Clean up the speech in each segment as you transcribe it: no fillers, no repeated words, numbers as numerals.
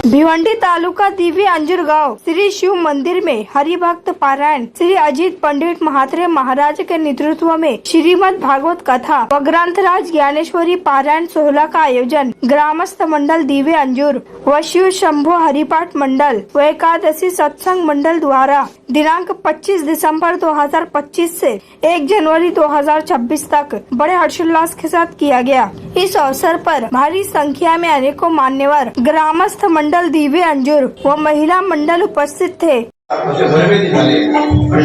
भिवंडी तालुका दिव्य अंजुर गांव श्री शिव मंदिर में हरिभक्त पारायण श्री अजीत पंडित महात्रे महाराज के नेतृत्व में श्रीमद् भागवत कथा व ग्रंथराज ज्ञानेश्वरी पारायण सोहला का आयोजन ग्रामस्थ मंडल दिव्य अंजुर व शिव शंभो हरिपाठ मंडल व एकादशी सत्संग मंडल द्वारा दिनांक 25 दिसंबर 2025 से 1 जनवरी 2026 तक बड़े हर्षोल्लास के साथ किया गया। इस अवसर पर भारी संख्या में अनेकों मान्यवर ग्रामस्थ मंडल दिव्य अंजुर व महिला मंडल उपस्थित थे।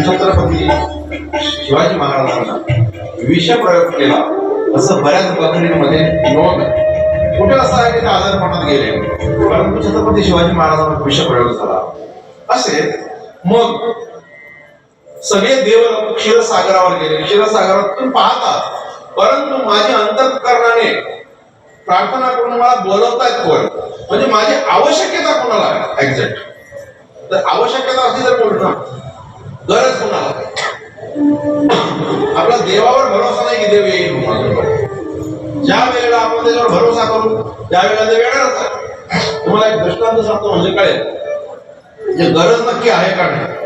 छत्रपती शिवाजी महाराजांना विष प्रयोग केला असं बऱ्याच बघणीमध्ये नोंद कुठे असं आहे की आजारपणात गेले, परंतु छत्रपती शिवाजी महाराजांना विष प्रयोग झाला असे मग सगळे देव क्षीरसागरावर गेले, क्षीरसागरातून पाहतात, परंतु माझ्या अंतःकरणाने प्रार्थना करून मला बोलवतायत कोण, म्हणजे माझी आवश्यकता कोणाला आहे एक्झॅक्ट, तर आवश्यकता असली तर बोलणं, गरज कोणाला, आपला देवावर भरोसा नाही की देव येईल, ज्या वेळेला आपण त्याच्यावर भरोसा करू त्यावेळेला ते वेगळंच आहे। तुम्हाला एक दृष्टांत सांगतो म्हणजे कळेल, जे गरज नक्की आहे का नाही,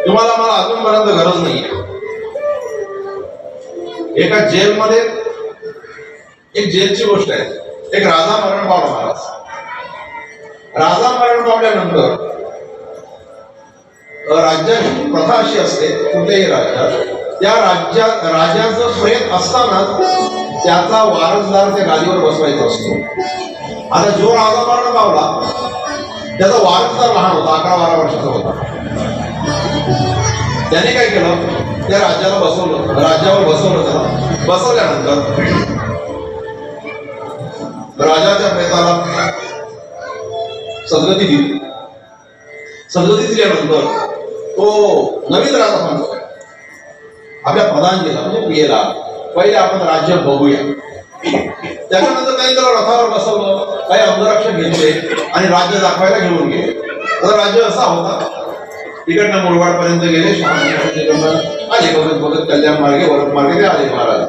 तुम्हाला मला अजूनपर्यंत गरज नाहीये। एका जेलमध्ये एक जेलची गोष्ट आहे, एक राजा मरण पावला महाराज, राजा मरण पावल्यानंतर राज्याची प्रथा अशी असते कुठल्याही राज्यात, त्या राजाचं प्रेत असताना त्याचा वारसदार त्या गादीवर बसवायचा असतो। आता जो राजा मरण पावला त्याचा वारसदार लहान होता, 11-12 वर्षाचा होता, त्याने काय केलं, त्या राज्याला बसवलं, राज्यावर बसवलं, त्याला बसवल्यानंतर राजाच्या प्रेताला सद्गती दिली, सद्गती दिल्यानंतर तो नवीन राजा सांगतो आपल्या प्रधानजीला म्हणजे पियेला पहिले आपण राज्य बघूया। त्याच्यानंतर काही त्याला रथावर बसवलं, काही अंगरक्षक घेतले आणि राज्य दाखवायला घेऊन गेले। तर राज्य असा होता, तिकडनं मुरबाड पर्यंत गेले, आले बघत बघत कल्याण मार्गे वरद मार्गे ते आले महाराज।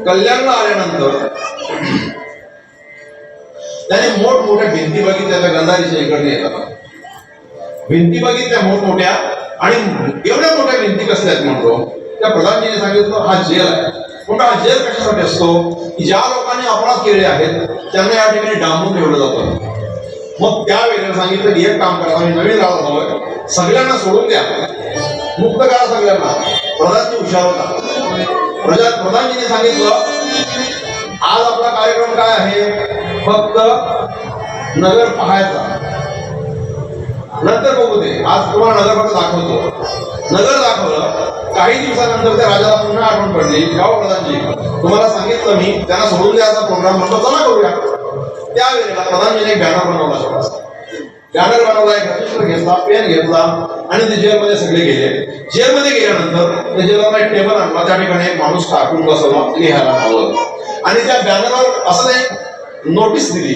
कल्याणला आल्यानंतर त्याने मोठमोठ्या भिंती बघितल्या, त्या गंधारीच्या इकडे येतात भिंती बघितल्या मोठमोठ्या, आणि एवढ्या मोठ्या भिंती कसल्या आहेत म्हणतो, त्या प्रधानजीने सांगितलं हा जेल आहे। पण हा जेल कशासाठी असतो की ज्या लोकांनी अपराध केले आहेत त्यांना या ठिकाणी डांबून ठेवलं जातं। मग त्यावेळेला सांगितलं की एक काम करा, आम्ही नवीन राजा झालोय, सगळ्यांना सोडून द्या, मुक्त करा सगळ्यांना। प्रधानजी हुशार होता, प्रधानजीने सांगितलं आज आपला कार्यक्रम काय आहे, फक्त नगर पाहायचा, नंतर बघू दे, आज तुम्हाला नगर फक्त दाखवतो। नगर दाखवलं, काही दिवसानंतर त्या राजाला पुन्हा आठवण पडली, गाव प्रधानजी तुम्हाला सांगितलं मी, त्यांना सोडून द्यायचा प्रोग्राम म्हणतो, चला करूया। त्यावेळेला प्रधानजीने एक बॅनर बनवला, छोटासा बॅनर बनवला, एक रजिस्टर घेतला, पेन घेतला आणि ते जेलमध्ये सगळे गेले। जेलमध्ये गेल्यानंतर त्या जेलला एक टेबल आणला, त्या ठिकाणी एक माणूस टाकून बसवला, लिहायला लावलं, आणि त्या बॅनरवर असं एक नोटीस दिली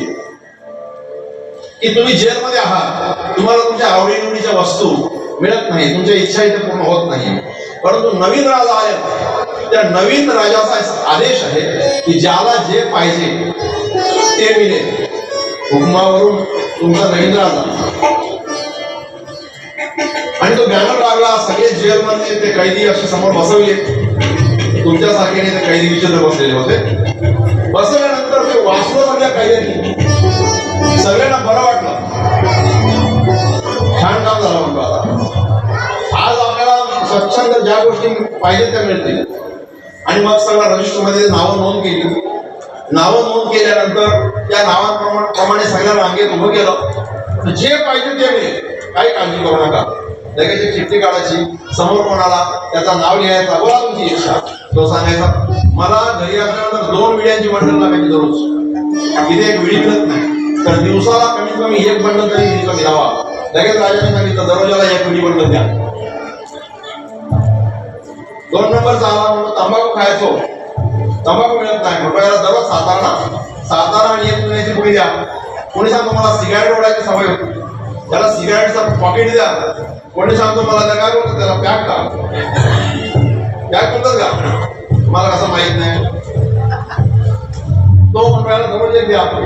की तुम्ही जेलमध्ये आहात, तुम्हाला तुमच्या आवडीनिवडीच्या वस्तू मिळत नाही, तुमच्या इच्छा इथे पूर्ण होत नाही, परंतु नवीन राजा आहे, त्या नवीन राजाचा आदेश आहे की ज्याला जे पाहिजे ते मिळेल, हुकमावरून तुमचा नवीन राजा। आणि तो बॅनर लागला, सगळे जेलमध्ये ते कैदी असे समोर बसवले, तुमच्यासारखे ते कैदी विचित्र बसलेले होते। बसवल्यानंतर ते वाचलं सगळ्या कैद्यांनी, सगळ्यांना बरं वाटलं, छान काम झालं म्हणतो। आज आपल्याला स्वच्छंद ज्या गोष्टी पाहिजे त्या मिळतील। आणि मग सगळ्या रजिस्टरमध्ये नावं नोंद केली, नावं नोंद केल्यानंतर त्या नावांप्रमाणे सगळ्या रांगेत उभं केलं, जे पाहिजे ते मिळेल, काही काळजी करू नका। लगेच एक चिठ्ठी काढायची, समोर कोणाला त्याचं नाव लिहायचं, बोला तुमची इच्छा, तो सांगायचा मला घरी असल्यानंतर 2 विड्यांची बंडल लागायची दररोज, इथे एक विडी मिळत नाही, तर दिवसाला कमीत कमी 1 बंडल तरी विडीचा मिळावा। लगेच राजाने सांगितलं दररोजाला 1 विडी बंडल द्या। 2 नंबर झाला म्हणून तंबाखू खायचो, तंबाखू मिळत नाही, रुपयाला दररोज सातारा आणि 1 पुण्याची पुडी द्या। कोणी सांगतो मला सिगारेट ओढायची सवय होती, त्याला सिगारेटचं पॉकेट द्या। कोणी सांगतो मला त्या काय बोलतो त्याला पॅक का, त्यात कोणतंच का मला कसं माहित नाही. तो मंडळाला समज येते आपण.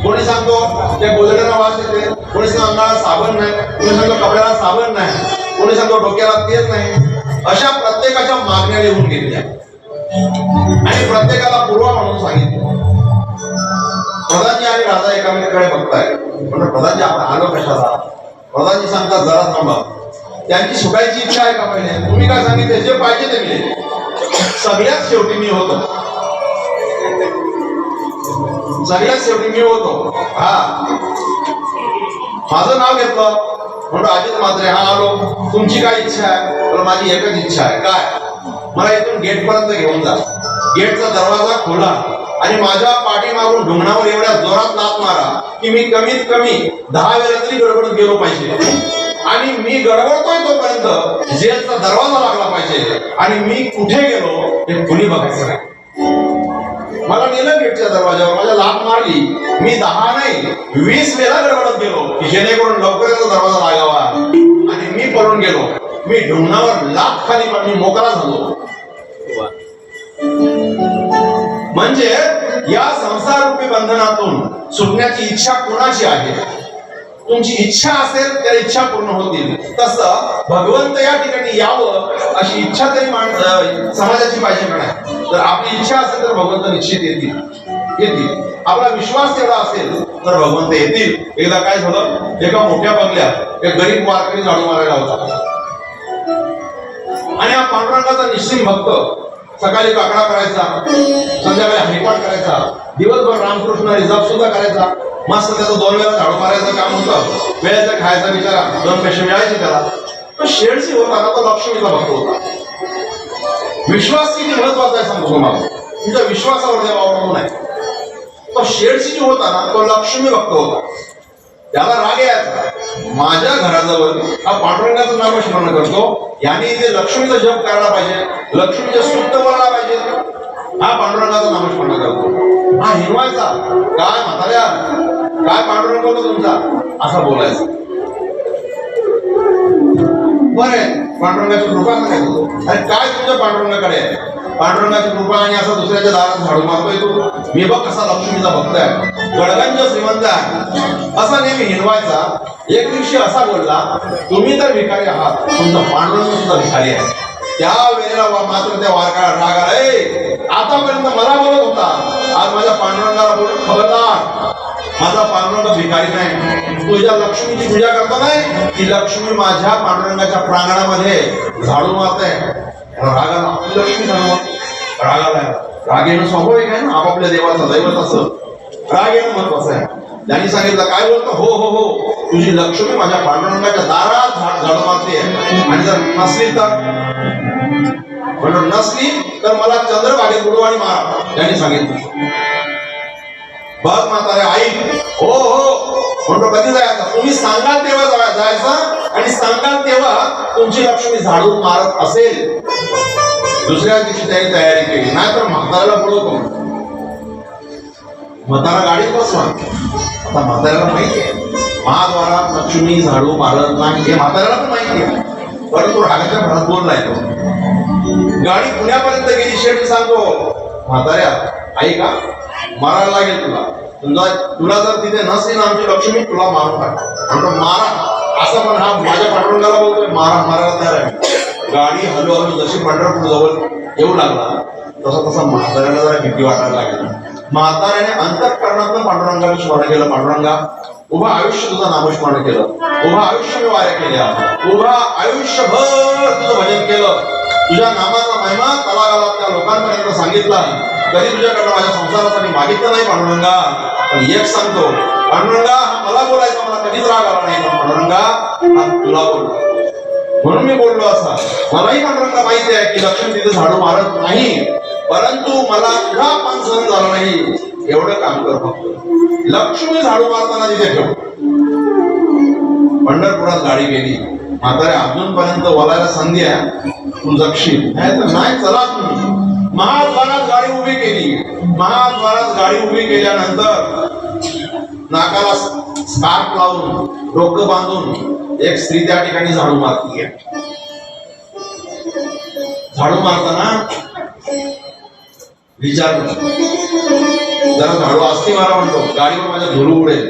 कोणी सांगतो त्या गोदड्याला वास येते, कोणी सांगतो अंगाला साबण नाही, कोणी सांगतो कपड्याला साबण नाही, कोणी सांगतो डोक्याला तेल नाही. अशा प्रत्येकाच्या मागण्या लिहून घेतल्या आणि प्रत्येकाला पूर्वा म्हणून सांगितलं. प्रधानजी आणि राजा एकामेकाकडे बघताय. म्हणजे प्रधानजी आपण आलो कशाला? प्रधानजी सांगतात जरा थांबा, त्यांची सुटायची इच्छा आहे का पहिले? तुम्ही काय सांगितले? जे पाहिजे ते मिळेल. सगळ्यात शेवटी मी होतो, सगळ्यात शेवटी मी होतो. हा माझं नाव घेतलं म्हणतो अजित म्हात्रे. हा आलो, तुमची काय इच्छा आहे? तर माझी एकच इच्छा आहे. काय? मला इथून गेट पर्यंत घेऊन जा. गेटचा दरवाजा खोला आणि माझ्या पाठीमागून ढुंगणावर एवढ्या जोरात लाथ मारा की मी कमीत कमी 10 वेळा तरी गडबडत गेलो पाहिजे. आणि मी गडबडतोय तोपर्यंत जेलचा दरवाजा लागला पाहिजे आणि मी कुठे गेलो हे कुणी बघायचं नाही. मला नेलं गेटच्या दरवाजावर, माझ्या लाथ मारली. मी 10 नाही 20 वेळा गडबडत गेलो की जेणेकरून लवकर दरवाजा लागावा आणि मी पळून गेलो. मी ढुंगणावर लाथ खाली पण मी मोकळा झालो. म्हणजे या संसाररूपी बंधनातून सुटण्याची इच्छा कुणाची आहे? तुमची इच्छा असेल तर इच्छा पूर्ण होतील. तसं भगवंत या ठिकाणी यावं अशी इच्छा तरी समाजाची पाहिजे का नाही? तर आपली इच्छा असेल तर भगवंत निश्चित येतील. आपला विश्वास तेवढा असेल तर भगवंत येतील. एकदा काय झालं, एका मोठ्या बंगल्यात एक गरीब वारकरी झाडू मारायला होता आणि हा पांडुरंगाचा निश्चित भक्त सकाळी काकडा करायचा, संध्याकाळी हरिपाठ करायचा, दिवसभर रामकृष्ण जप सुद्धा करायचा. मस्त त्याचं 2 वेळा झाडू मारायचं काम होतं. वेळेचा खायचा बिचारा 2 पैसे मिळायचे त्याला. तो शेडशी होता ना, तो लक्ष्मीचा भक्त होता. विश्वास किती महत्वाचा आहे सांगतो तुम्हाला. तुमच्या विश्वासावर जेव्हा अवलंबून आहे. तो शेडशी होता ना, तो लक्ष्मी भक्त होता. त्याला राग यायचा, माझ्या घराजवळ हा पांडुरंगाचं नामस्मरण करतो, याने इथे लक्ष्मीचा जप करायला पाहिजे, लक्ष्मीचे स्तुत्य बोलायला पाहिजे. हा पांडुरंगाचं नामस्मरण करतो. हा हिरवायचा, काय म्हाताऱ्या, काय पांडुरंग होतो तुमचा, असं बोलायचं. बरं, पांडुरंगाची कृपा काय होतो? अरे काय तुमच्या पांडुरंगाकडे आहे? पांडुरंगाची कृपा आणि असं दुसऱ्याच्या दारात झाडू मारतोय तू. मी बघ कसा लक्ष्मीचा भक्त आहे, गडगंज श्रीमंत आहे, असा नेहमी हिंडवायचा. एक दिवशी असा बोलला, तुम्ही तर भिकारी आहात, तुमचा पांडुरंग सुद्धा भिकारी आहे. त्या वेळेला मात्र त्या वारकाला राग आला. आतापर्यंत मला बोलत होता, आज माझ्या पांडुरंगाला बोलून खबरदार, माझा पांडुरंग भिकारी नाही. तुझ्या लक्ष्मीची पूजा करतो नाही, ती लक्ष्मी माझ्या पांडुरंगाच्या प्रांगणामध्ये झाडू मारते. रागाला लक्ष्मी रागाला राग येणं स्वाभाविक आहे ना, आपापल्या देवाचं दैवत असं राग येणं महत्वाचं आहे. त्यांनी सांगितलं, काय बोलतो? हो हो हो, तुझी लक्ष्मी माझ्या पांडुरंगाच्या दारात झाडू मारते आणि जर नसली तर म्हणून नसली तर मला चंद्रभागेत बुडवाणी मारा. त्यांनी सांगितलं. बघ म्हातारे आई, हो हो म्हणतो, कधी जायचं? तुम्ही सांगाल तेव्हा जायचं आणि सांगाल तेव्हा तुमची लक्ष्मी झाडू मारत असेल. दुसऱ्या दिवशी त्यांनी तयारी केली, नाही तर म्हाताऱ्याला बोलवतो. म्हातारा गाडीत बसवा. आता म्हाताऱ्याला माहिती आहे महाद्वारात लक्ष्मी झाडू मारत नाही, हे म्हाताऱ्याला पण माहिती आहे, परंतु रागाच्या भरात बोललाय तो. गाडी पुण्यापर्यंत गेली. शेठ सांगतो, म्हाताऱ्या ऐका, मारायला लागेल तुला जर तिथे नसली ना आमची लक्ष्मी, तुला मारून टाक. म्हणतो मारा, असं पण हा माझ्या पांडुरंगाला बोलतोय, मारायला तयार आहे. गाडी हळूहळू जशी पंढरपूर जवळ येऊ लागला तसा म्हाताऱ्याला जरा भीती वाटायला लागली. म्हाताऱ्याने अंतःकरणातून पांडुरंगाला स्मरण केलं. पांडुरंगा, उभं आयुष्य तुझं नामस्मरण केलं, उभं आयुष्य मी वाऱ्या केल्या, उभं आयुष्यभर तुझं भजन केलं, तुझ्या नामाचा महिमा तळागाळातल्या लोकांपर्यंत सांगितला. कधी तुझ्याकडनं माझ्या संसारासाठी मागितलं नाही पांडुरंगा. पण एक सांगतो पांडुरंगा, हा मला बोलायचा, मला कधीच राग आला नाही, पण पांडुरंगा हा तुला बोलला म्हणून मी बोललो असा. मलाही पांडुरंगा माहिती आहे की लक्ष्मी तिथे झाडू मारत नाही, परंतु मला तुझा अपमान सहन झाला नाही. एवढं काम कर फक्त, लक्ष्मी झाडू मारताना तिथे ठेव. पंढरपुरात गाडी गेली. म्हाताऱ्या, अजूनपर्यंत बोलायला संधी आहे, तू जगशील नाही तर नाही, चला तुम्ही. महाद्वारात गाडी उभी केली. महाद्वारात गाडी उभी केल्यानंतर नाकाला स्कार्फ लावून, डोकं बांधून एक स्त्री त्या ठिकाणी झाडू मारती आहे. झाडू मारताना विचार करतो, जरा झाडू असते मारा म्हणतो, गाडीवर माझ्या धुरू उडेल.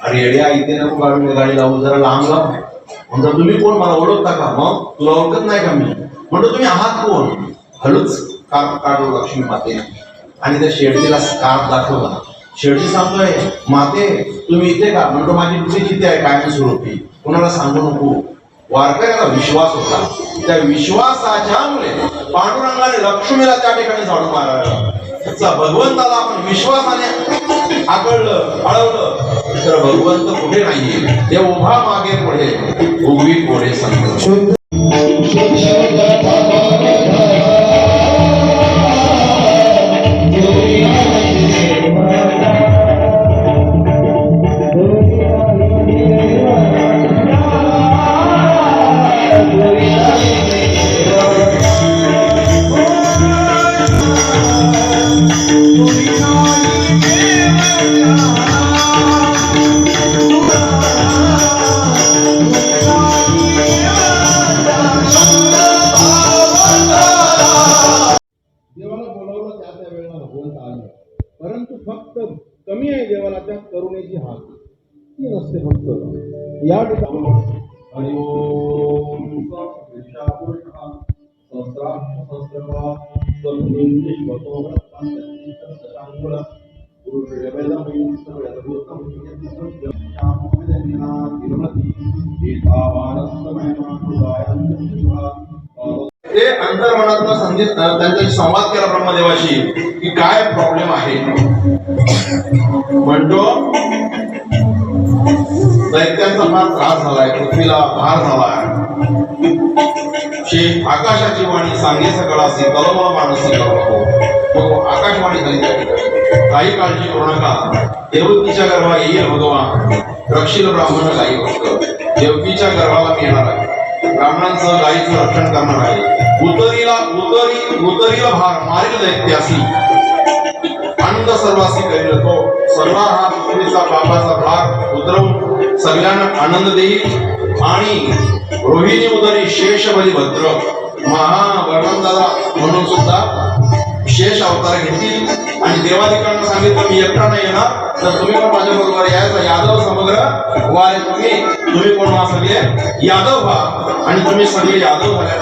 अरे येड्या, इथे नको गाडी लावून, जरा लांब लाव. म्हणतो तुम्ही कोण, मला ओळखता का? मग तुला ओळखत नाही का मी? म्हणतो तुम्ही आहात कोण? हळूच स्कार्फ काढू लक्ष्मी माते, आणि त्या शेडतीला स्कार्फ दाखवला. शेडती सांगतोय, माते तुम्ही इथे का? म्हणतो माझी ड्युटी तिथे आहे कायमस्वरूपी, कोणाला सांगू नको. वारकऱ्याला विश्वास होता, त्या विश्वासाच्यामुळे पांडुरंगाने लक्ष्मीला त्या ठिकाणी झाडू मारायला. भगवंताला आपण विश्वासाने आकळलं, अळवलं तर भगवंत कुठे नाहीये, ते उभा मागे पुढे, उभी पुढे सांगतो. परंतु फक्त कमी आहे देवाला त्या करुणेची हाक, ती नसते फक्त या ठिकाणी. हरि ओम ते अंतर्मनातनं संगीत त्यांच्याशी संवाद केला ब्रह्मदेवाशी की काय प्रॉब्लेम आहे. म्हणतो दैत्यांचा फार त्रास झालाय, पृथ्वीला भार झालाय. आकाशाची वाणी सांगे सकळासी कलम मानसी कलम. तो आकाशवाणी झाली त्या ठिकाणी, काही काळजी करू नका, देवकीच्या गर्भाला येईल भगवान, रक्षील ब्राह्मण गायी भक्त. देवकीच्या गर्भाला मी येणार आहे, ब्राह्मणांचं गायीचं रक्षण करणार आहे. उतरीला भार मारील दैत्यासी, आनंद सर्वासी करील तो. सर्व हा पृथ्वीचा पापाचा भार उतरवून सगळ्यांना आनंद देईल. आणि रोहिणी उदरी शेष बली भद्र, महावर्णन दादा म्हणून सुद्धा शेष अवतार घेतील. आणि देवाधिकांना सांगितलं मी एकटा नाही येणार, तर तुम्ही पण माझ्या बरोबर यायचं. यादव समग्र वारे तुम्ही कोण व्हा, सगळे यादव व्हा, आणि तुम्ही सगळे यादव झाल्या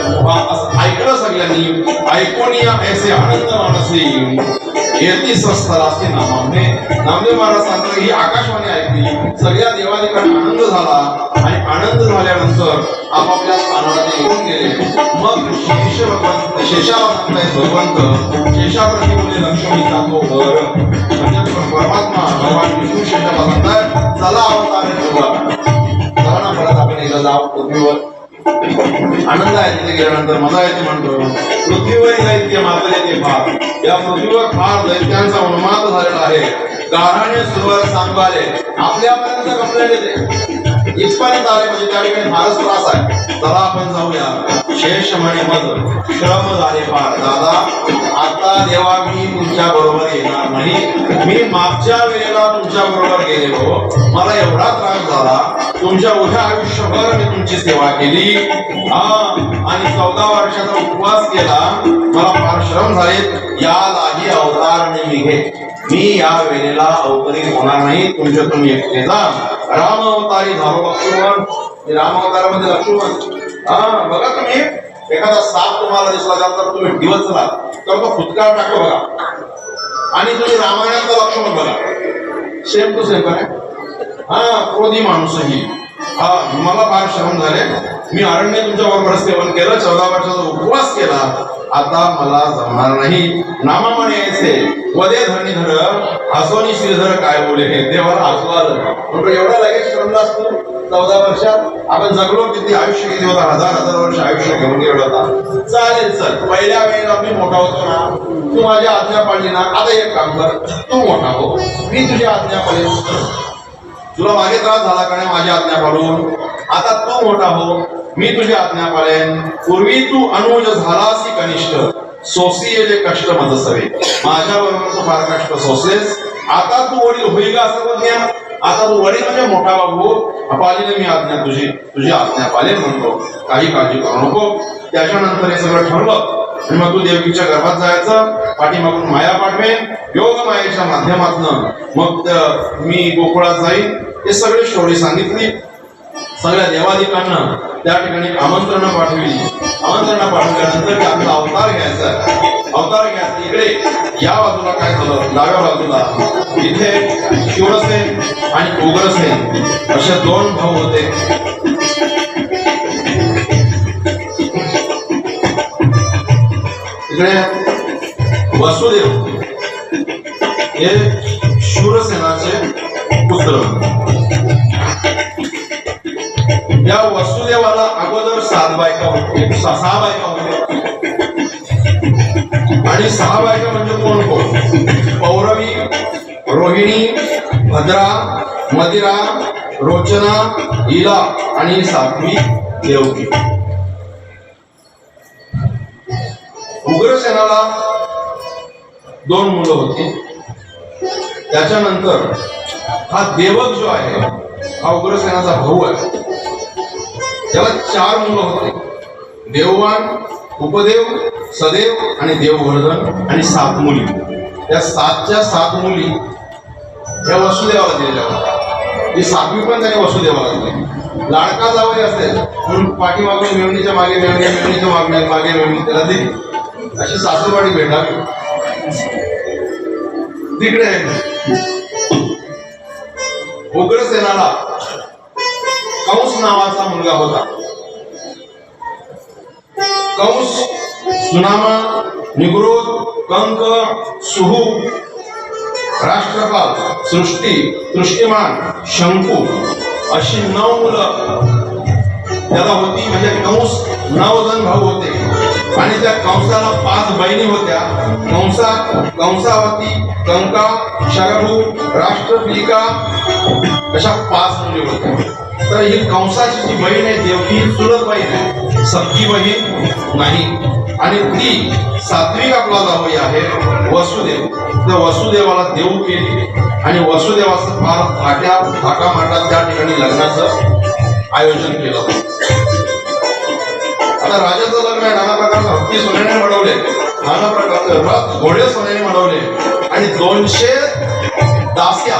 असं ऐकलं सगळ्यांनी. ऐकून या ऐसे आनंद मानसी येती स्थलास्ती नामाने. नामदेव महाराज सांगतात ही आकाशवाणी ऐकली, सगळ्या देवाधिकांना आनंद झाला, आणि आनंद झाल्यानंतर आपापल्या स्थानाला ते येऊन गेले. मग शेषाला सांगतायत भगवंत, शेषाप्रती बोलले लक्ष्मीचा तो घर, म्हणजे परमात्मा भगवान विष्णू शेषाला सांगतायत चला अवतार चला ना, परत आपण एकदा जाऊ पृथ्वीवर. आनंद आहे तिथे गेल्यानंतर, मजा येते म्हणतो. पृथ्वीवर दैत्य मात्र येते फार, या पृथ्वीवर फार दैत्यांचा उन्माद झालेला आहे. गाढाने सुरुवात सांगाले आपल्यापर्यंत कंप्लेंट येते, इथपर्यंत आले म्हणजे त्या ठिकाणी फारच त्रास आहे. चला आपण जाऊया. शेष म्हणे मग श्रम झाले फार दादा, आता देवा मी तुमच्या बरोबर येणार नाही. मी मागच्या वेळेला तुमच्या बरोबर गेलेलो, मला एवढा त्रास झाला, तुमच्या उभ्या आयुष्यभर मी तुमची सेवा केली, आणि 14 वर्षाचा उपवास केला, मला फार श्रम झाले. या लागी अवतार निघे, मी या वेळेला अवतरित होणार नाही, तुमच्या तुम्ही एकटे जा. राम अवतारी झालो लक्ष्मण, राम अवतारामध्ये लक्ष्मण. बघा तुम्ही एखादा साप तुम्हाला दिसला तर तुम्ही दिवसला तर तो फुटकार टाकतो बघा, आणि तुम्ही रामायणाचा लक्ष्मण बघा, सेम टू सेम काय. क्रोधी माणूसही मला फार श्रम झाले, मी अरण्य तुमच्या बरोबर सेवन केलं, 14 वर्षाचा उपवास केला, आता मला जमणार नाही. नामा म्हणे ऐसे वदे धरणीधर हसोनी श्रीधर काय बोले हे देवाला हसू आलं. म्हणतो एवढा लगेच श्रमला असतो 14 वर्षात आपण जगलो, किती आयुष्य किती होता, हजार वर्ष आयुष्य घेऊन गेलो होता. चालेल चल, पहिल्या वेळेला मी मोठा होतो ना, तू माझी आज्ञा पाळली ना, आता एक काम कर, तू मोठा हो, मी तुझी आज्ञा पाळेन. तुला मागे त्रास झाला का नाही माझी आज्ञा पाळून, आता तू मोठा हो, मी तुझी आज्ञा पाळेन. पूर्वी तू अनुज झालासी कनिष्ठ, सोसिये कष्ट मज सवे, माझ्या बरोबर तू फार कष्ट सोसलेस, आता तू वडील होईल का सर्वज्ञ, आता तू वडील म्हणजे मोठा बाबू, पालीने मी आज्ञा तुझी आज्ञा पालेन म्हणतो, काही काळजी करू नको. त्याच्यानंतर हे सगळं ठरलं आणि मग तू देवकीच्या गर्भात जायचं, पाठीमागून माया पाठवेन, योग मायेच्या माध्यमातून मग मी गोकुळात जाईन. हे सगळी स्टोरी सांगितली. सगळ्या देवादिकांना त्या ठिकाणी आमंत्रण पाठवली. आमंत्रण पाठवल्यानंतर आपला अवतार घ्यायचा. अवतार घ्यायचा इकडे या बाजूला काय झालं, डाव्या बाजूला इथे शिवसेन आणि उग्रसेन असे दोन भाऊ होते. इकडे वसुदेव हे शूरसेनाचे पुत्र. या वसुदेवाला अगोदर 7 बायका होते, 6 बायका होते. आणि 6 बायका म्हणजे कोण कोण? पौरवी, रोहिणी, भद्रा, मदिरा, रोचना, इला आणि 7वी देवकी. उग्रसेनाला 2 मुलं होती. त्याच्यानंतर हा देवक जो आहे हा उग्रसेनाचा भाऊ आहे. त्याला 4 मुलं होते, देववान, उपदेव, सदेव आणि देववर्धन आणि 7 मुली. त्या 7च्या 7 मुली या वसुदेवाला दिलेल्या होत्या. ही 7वी पण त्याने वसुदेवाला दिली. लाडका जावई असेल म्हणून पाठीमागून मेवणीच्या मागे मेवणी, मेवणीच्या मागे मेवणी त्याला दिली. अशी सासूवाडी भेटावी तिकडे. उग्रसेनाला कंस नावाचा मुलगा होता. कंस, सुनामा, निग्रोध, कंक, सुहू, राष्ट्रपाल, सृष्टी, सृष्टिमान, शंकू अशी 9 मुलं त्याला होती. म्हणजे कंस 9 जण भाऊ होते आणि त्या कंसाला 5 बहिणी होत्या. कंसावती, कंका, शरभू, राष्ट्रपिलिका अशा 5 मुली होत्या. तर ही कंसाची जी बहीण आहे देवकी चुलत बहीण आहे, सख्खी बहीण नाही. आणि ती 7वी आपला जावई आहे वसुदेव. त्या वसुदेवाला देऊ केली आणि वसुदेवाचं फार थाटामाटात त्या ठिकाणी लग्नाचं आयोजन केलं. आता राजाचं लग्न आहे, नाना प्रकारचं हत्ती सोन्याने मडवले, नाना प्रकारचे रथ घोडे सोन्याने मडवले आणि 200 दास्या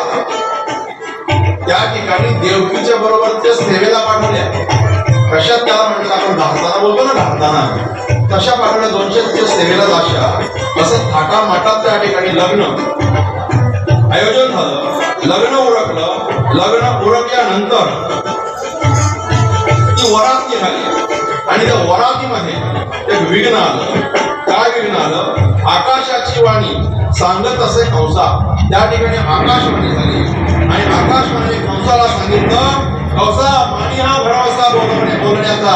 त्या ठिकाणी देवकीच्या बरोबर त्या सेवेला पाठवल्या. कशा त्याला म्हणतात आपण घालताना बोलतो ना, घालताना तशा पाठवल्या 200 सेवेला दास्या. असं थाटामाटात त्या ठिकाणी लग्न आयोजन झालं. लग्न उरकलं. लग्न उरकल्यानंतर ती वरात निघाली आणि त्या वरातीमध्ये एक विघ्न आलं. काय विघ्न आलं? आकाशाची वाणी सांगत असे कंसा. त्या ठिकाणी आकाशवाणी झाली आणि आकाशवाणी कंसाला सांगितलं, कंसा मानी हा भरवसा बोलण्याचा.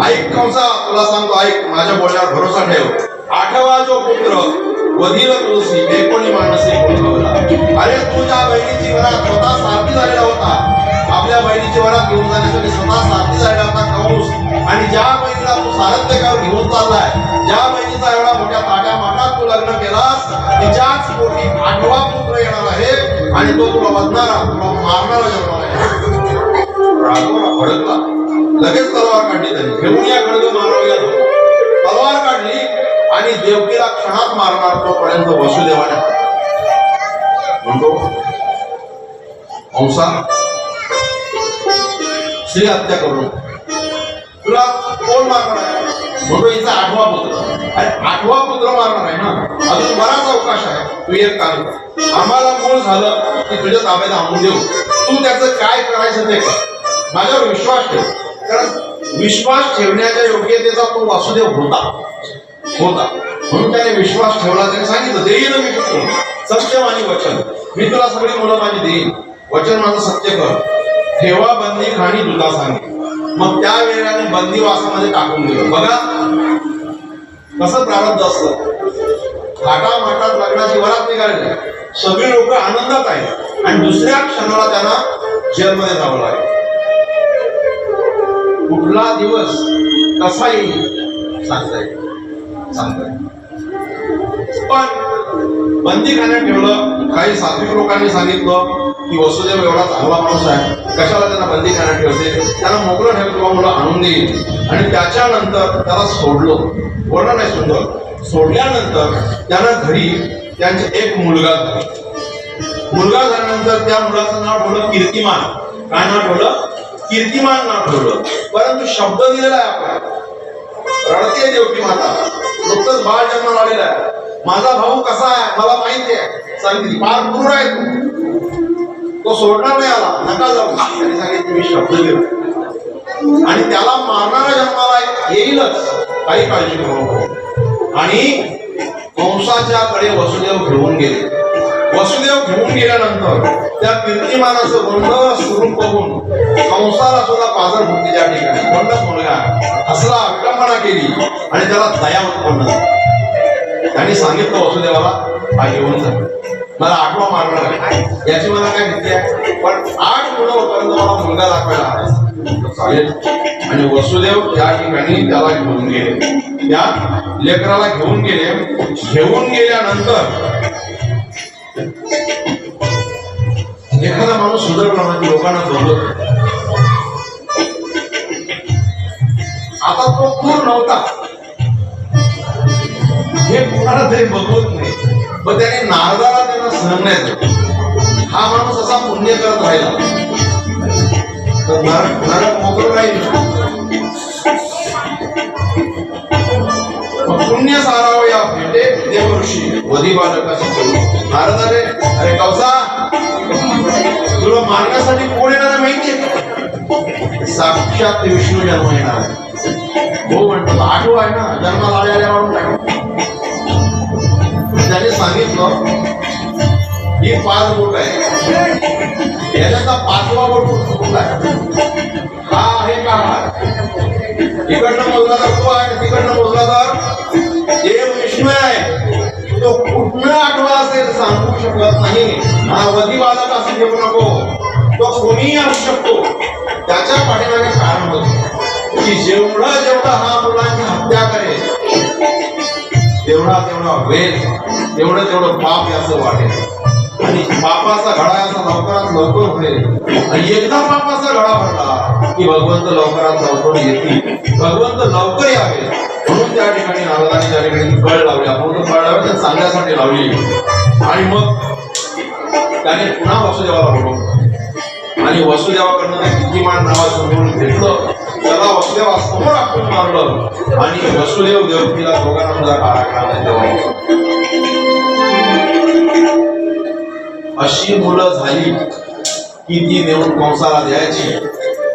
ऐक कंसा, तुला सांगतो ऐक, माझ्या बोलण्यावर भरोसा ठेव. 8वा जो पुत्र वधील तुळशी एकोणी मानसी बोलवला. अरे तुझ्या बहिणीची वरात स्वतः सारथी झालेला होता. आपल्या बहिणीची वरात घेऊन जाण्यासाठी स्वतः सारथी झालेला होता कंस. आणि ज्या बहिणीला तू सारथ्यावर घेऊन चाललाय, ज्या बहिणीचा एवढा मोठ्या ताट्या माटात तू लग्न केलास, तिच्याच पोटी 8वा पुत्र येणार आहे आणि तो तुला वधणारा, तुला मारणारा जन्माला आहे. राघोरा भडकला. लगेच तलवार काढली त्यांनी. घेऊन या खडग माराव्या. तलवार काढली आणि देवकीला क्षणात मारणार तोपर्यंत वसुदेवाने म्हणतो, कंसा श्री हत्या करू, तुला कोण मारणार आहे? म्हणतो हिचा 8वा पुत्र. अरे 8वा पुत्र मारणार आहे ना, अजून बराच अवकाश आहे. तू एक काम कर, आम्हाला मूळ झालं की तुझ्या ताब्यात आणून देऊ, तू त्याचं काय करायचं ते कर, माझ्यावर विश्वास ठेव. कारण विश्वास ठेवण्याच्या योग्यतेचा तो वासुदेव होता. म्हणून त्याने विश्वास ठेवला. त्याने सांगितलं, देईन मी पुत्र, सत्यम आणि वचन. मी तुला सगळी मुलं माझी देईन, वचन माझं सत्य कर. ठेवा बंदी खाणी तुला सांगे. मग त्या वेळाने बंदीवासामध्ये टाकून दिलं. बघा कसं प्रारब्ध असतं. थाटामाटात लग्नाची वरात निघाली, सगळी लोक आनंदात आहेत आणि दुसऱ्या क्षणाला त्यांना जेलमध्ये जावं लागेल. कुठला दिवस कसा येईल सांगता येईल. पण बंदीखान्यात ठेवलं. काही सात्विक लोकांनी सांगितलं की वसुदेव एवढा चांगला माणूस आहे, कशाला त्यांना बंदी करण्यात ठेवते, त्यांना मोकळं ठेव किंवा मुलं आणून देईल. आणि त्याच्यानंतर त्याला सोडलं. बोलणं नाही सुंदर. सोडल्यानंतर त्यानं घरी त्यांचे एक मुलगा झाला. मुलगा झाल्यानंतर त्या मुलाचं नाव ठेवलं कीर्तिमान. काय नाव ठेवलं? कीर्तिमान नाव ठेवलं. परंतु शब्द दिलेला आहे आपण, रडते देवकी माता, नुकतंच बाळ जन्माला आलेला आहे, माझा भाऊ कसा आहे मला माहिती आहे, सांगितली फार क्रूर आहे तो सोडणार नाही, आला नका जाऊ. त्यांनी सांगितलं मी शब्द दिला आणि त्याला मारणारा जन्माला येईलच, काही काळजी करू नको. आणि कंसाच्या कडे वसुदेव घेऊन गेले. वसुदेव घेऊन गेल्यानंतर त्या कीर्तिमानाचं वंड स्वरूप बघून कंसाला सुद्धा पाजर फुटली. त्या ठिकाणी वंड मुलगा असला विडंबना केली आणि त्याला दया उत्पन्न झाली. त्यांनी सांगितलं वसुदेवाला हा घेऊन जा, मला 8वा मारणार आहे, याची मला काय भीती आहे, पण 8 मुलं होईपर्यंत मला मुलगा दाखवायला आहे. चालेल. आणि वसुदेव त्या ठिकाणी त्याला घेऊन गेले. त्या लेकराला घेऊन गेले. घेऊन गेल्यानंतर एखादा माणूस सुधारला म्हणजे लोकांना बोलत, आता तो क्रूर नव्हता हे कोणाला तरी बघवत नाही, पण त्याने नारदाला त्यांना सहन नाही झालं. हा माणूस असा पुण्य करत राहिला तर नरक मोकळं राहील. पुण्य सारावं या भेटे देव ऋषी वधी बालकाशी. नारदाने अरे कौसा तुला मारण्यासाठी कोण येणार माहितीये? साक्षात विष्णू जन्म येणार आहे. हो म्हणतो 8 आहे ना, जन्माला आलेल्या म्हणून त्याने सांगितलं ही 5 बोट आहे, याच्याचा 5वा बोट कुठला आहे? हा आहे का? इकडनं मोजला तर तो आहे, तिकडनं मोजला तर देव विष्णू आहे. तो कुठनं 8वा असेल सांगू शकत नाही. हा वधी बालक असं घेऊ नको, तो कोणीही असू शकतो. त्याच्या पाठीमागे कारण होते की जेवढा हा मुलांची हत्या करेल तेवढा वेद, तेवढं पाप याचं वाटेल. आणि पापाचा घडा याचा लवकरात लवकर होईल. आणि एकदा पापाचा घडा भरला की भगवंत लवकरात लवकर येतील, भगवंत लवकर यावे. म्हणून त्या ठिकाणी नारदाने त्या ठिकाणी फळ लावली. आपण फळ लावली तर चांगल्यासाठी लावली. आणि मग त्याने पुन्हा वसुदेवाला बोलवलं आणि वसुदेवाकडनं कीर्तिमान नावाचं म्हणून घेतलं. त्याला वसुदेवा समोर आपण मारलं आणि वसुदेव देवकीला दोघांना सुद्धा कारागृहात ठेवलं. अशी मुलं झाली की ती नेऊन कंसाला द्यायची.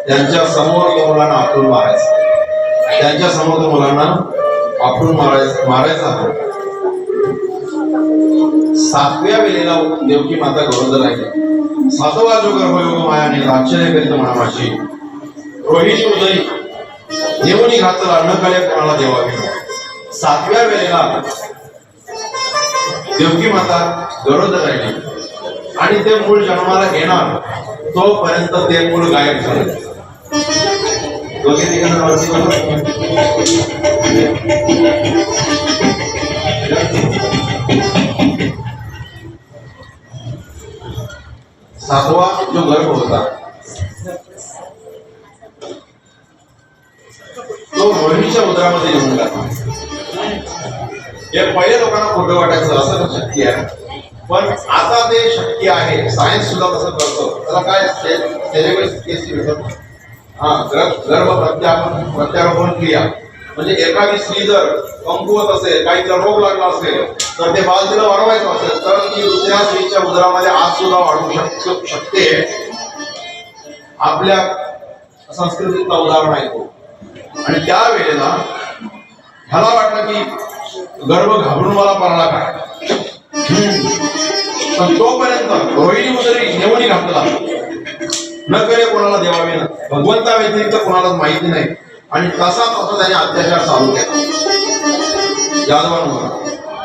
त्यांच्या समोर त्या मुलांना आपण मारायचं, त्यांच्या समोर त्या मुलांना आपण मारायचा. 7व्या वेळेला देवकी माता गरोदर राहिली. 7वा जो गर्भयोग मायाने आश्चर्य करीत म्हणामाशी रोहिणी उदयी देवनी घातला अन्न कळे कोणाला देवावे. 7व्या वेळेला देवकी माता गरोदर राहिली आणि ते मूल जन्माला येणार तोपर्यंत ते मूल गायब झालं. दोघे ठिकाणी सातवा जो गर्भ होता तो रोहिणीच्या उदरामध्ये येऊन गेला. हे पहिले लोकांना खोटं वाटायचं असं शक्य आहे, पण आता ते शक्य आहे. सायन्स सुद्धा तसं करतं. त्याला काय गर्भ प्रत्यारोपण क्रिया म्हणजे एखादी स्त्री जर कमकुवत असेल, काही जर रोग लागला असेल तर ते बाल तिला वाढवायचं असेल तर ती दुसऱ्या स्त्रीच्या उदरामध्ये आज सुद्धा वाढवू शकते. आपल्या संस्कृतीचं उदाहरण आहे तो. आणि त्या वेळेला ह्याला वाटलं की गर्भ घाबरून मला पडला काय, पण तोपर्यंत रोहिणी उदरी नेवणी घातला न करे कोणाला देवावे ना, भगवंता व्यतिरिक्त कोणालाच माहिती नाही. आणि तसा त्याने अत्याचार चालू केला. यादवांवर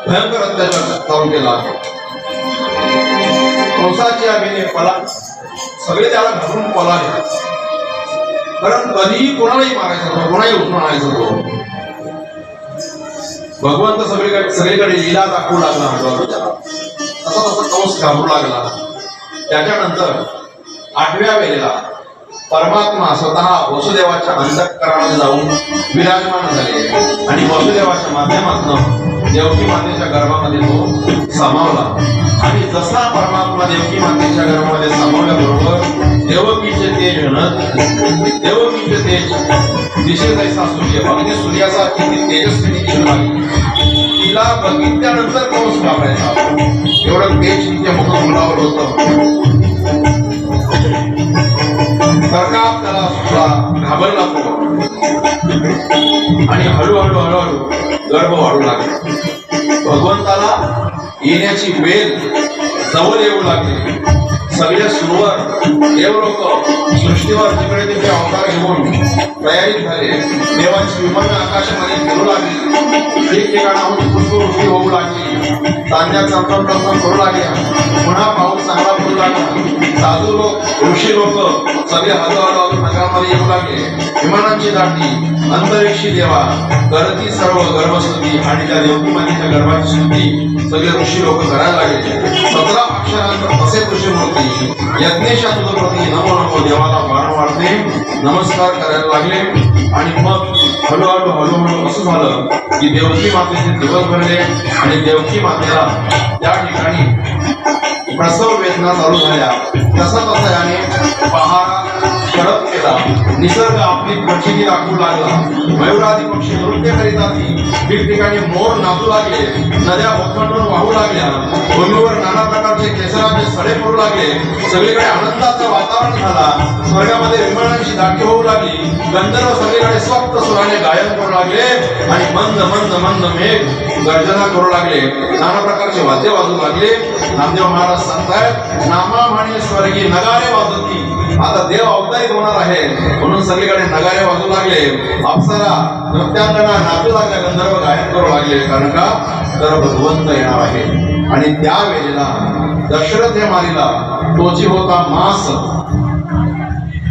भयंकर अत्याचार चालू केला. कंसाची अभिनय पला सगळे त्याला घालून पळाले, कारण कधीही कोणालाही मारायचा तो, कोणाही उचलून आणायचा तो. भगवंत सगळीकडे लीला दाखवू लागला. तसा कंस घाबरू लागला. त्याच्यानंतर 8व्या वेळेला परमात्मा स्वतः वसुदेवाच्या अंतःकरणामध्ये जाऊन विराजमान झाले आणि वसुदेवाच्या माध्यमातून देवकी मातेच्या गर्भामध्ये तो सामावला. आणि जसा परमात्मा देवकी मातेच्या गर्भामध्ये सामावल्याबरोबर देवकीचे तेज दिशे जैसा सूर्य अगदी सूर्यासारखी ती तेजस्विनी दिसू लागली. तिला बघितल्यानंतर पाऊस घाबरायचा एवढं तेज तिच्या मुखावर होतं. प्रताप त्याला सुद्धा घाबरला तो आणि हळूहळू गर्भ वाढू लागला. भगवंताला येण्याची वेळ जवळ येऊ लागली. सगळे सुरवर देवलोक सृष्टीवर जिकडे तिकडे अवतार घेऊन तयारीत झाले. देवांची विमानं आकाशामध्ये फिरू लागली. ठिकठिकाणाहून पुष्पवृष्टी होऊ लागली. चांदण्या चमचम करू लागल्या. पुन्हा पाऊस चांगला पडू लागला. साधू लोक ऋषी लोक सगळे हळूहळू नगरामध्ये येऊ लागले. विमानांची दाटी अंतरिक्षी देवा करती सर्व गर्भस्तुती आणि त्या देवकी मातेच्या गर्भाची स्तुती सगळे ऋषी लोक करायला लागले. 17 अक्षरांत असे ऋषीमूर्ती यज्ञेशा तुझप्रती नमो नमो देवाला वारंवार नमस्कार करायला लागले. आणि मग हळूहळू असं झालं की देवकी मातेचे दिवस भरले आणि देवकी मातेला त्या ठिकाणी प्रसव वेदना चालू झाल्या. तसा याने पहारा शरद केला. निसर्ग आपली प्रचिती राखू लागला. मयुरादी पक्षी नृत्य करीत ठिकठिकाणी मोर नाचू लागले. नद्या ओसंडून वाहू लागल्या. भूमीवर नाना प्रकारचे केसराचे सडे पडू लागले. सगळीकडे आनंदाचं वातावरण झाला. स्वर्गामध्ये विमानांची दाटी होऊ लागली. गंधर्व सगळीकडे सप्त सुराने गायन करू लागले आणि मंद मंद मंद मेघ गर्जना करू लागले. नाना प्रकारचे वाद्य वाजू लागले. नामदेव महाराज सांगतायत नामा म्हणे स्वर्गी नगारे वाजती. आता देव अवतारित होणार आहे म्हणून सगळीकडे नगारे वाजू लागले. अप्सरा नृत्यांगना नाचू लागल्या. गंधर्व गायन करू लागले. कारण का तर भगवंत येणार आहे. आणि त्या वेळेला दशरथ हे मारीला तोची होता मास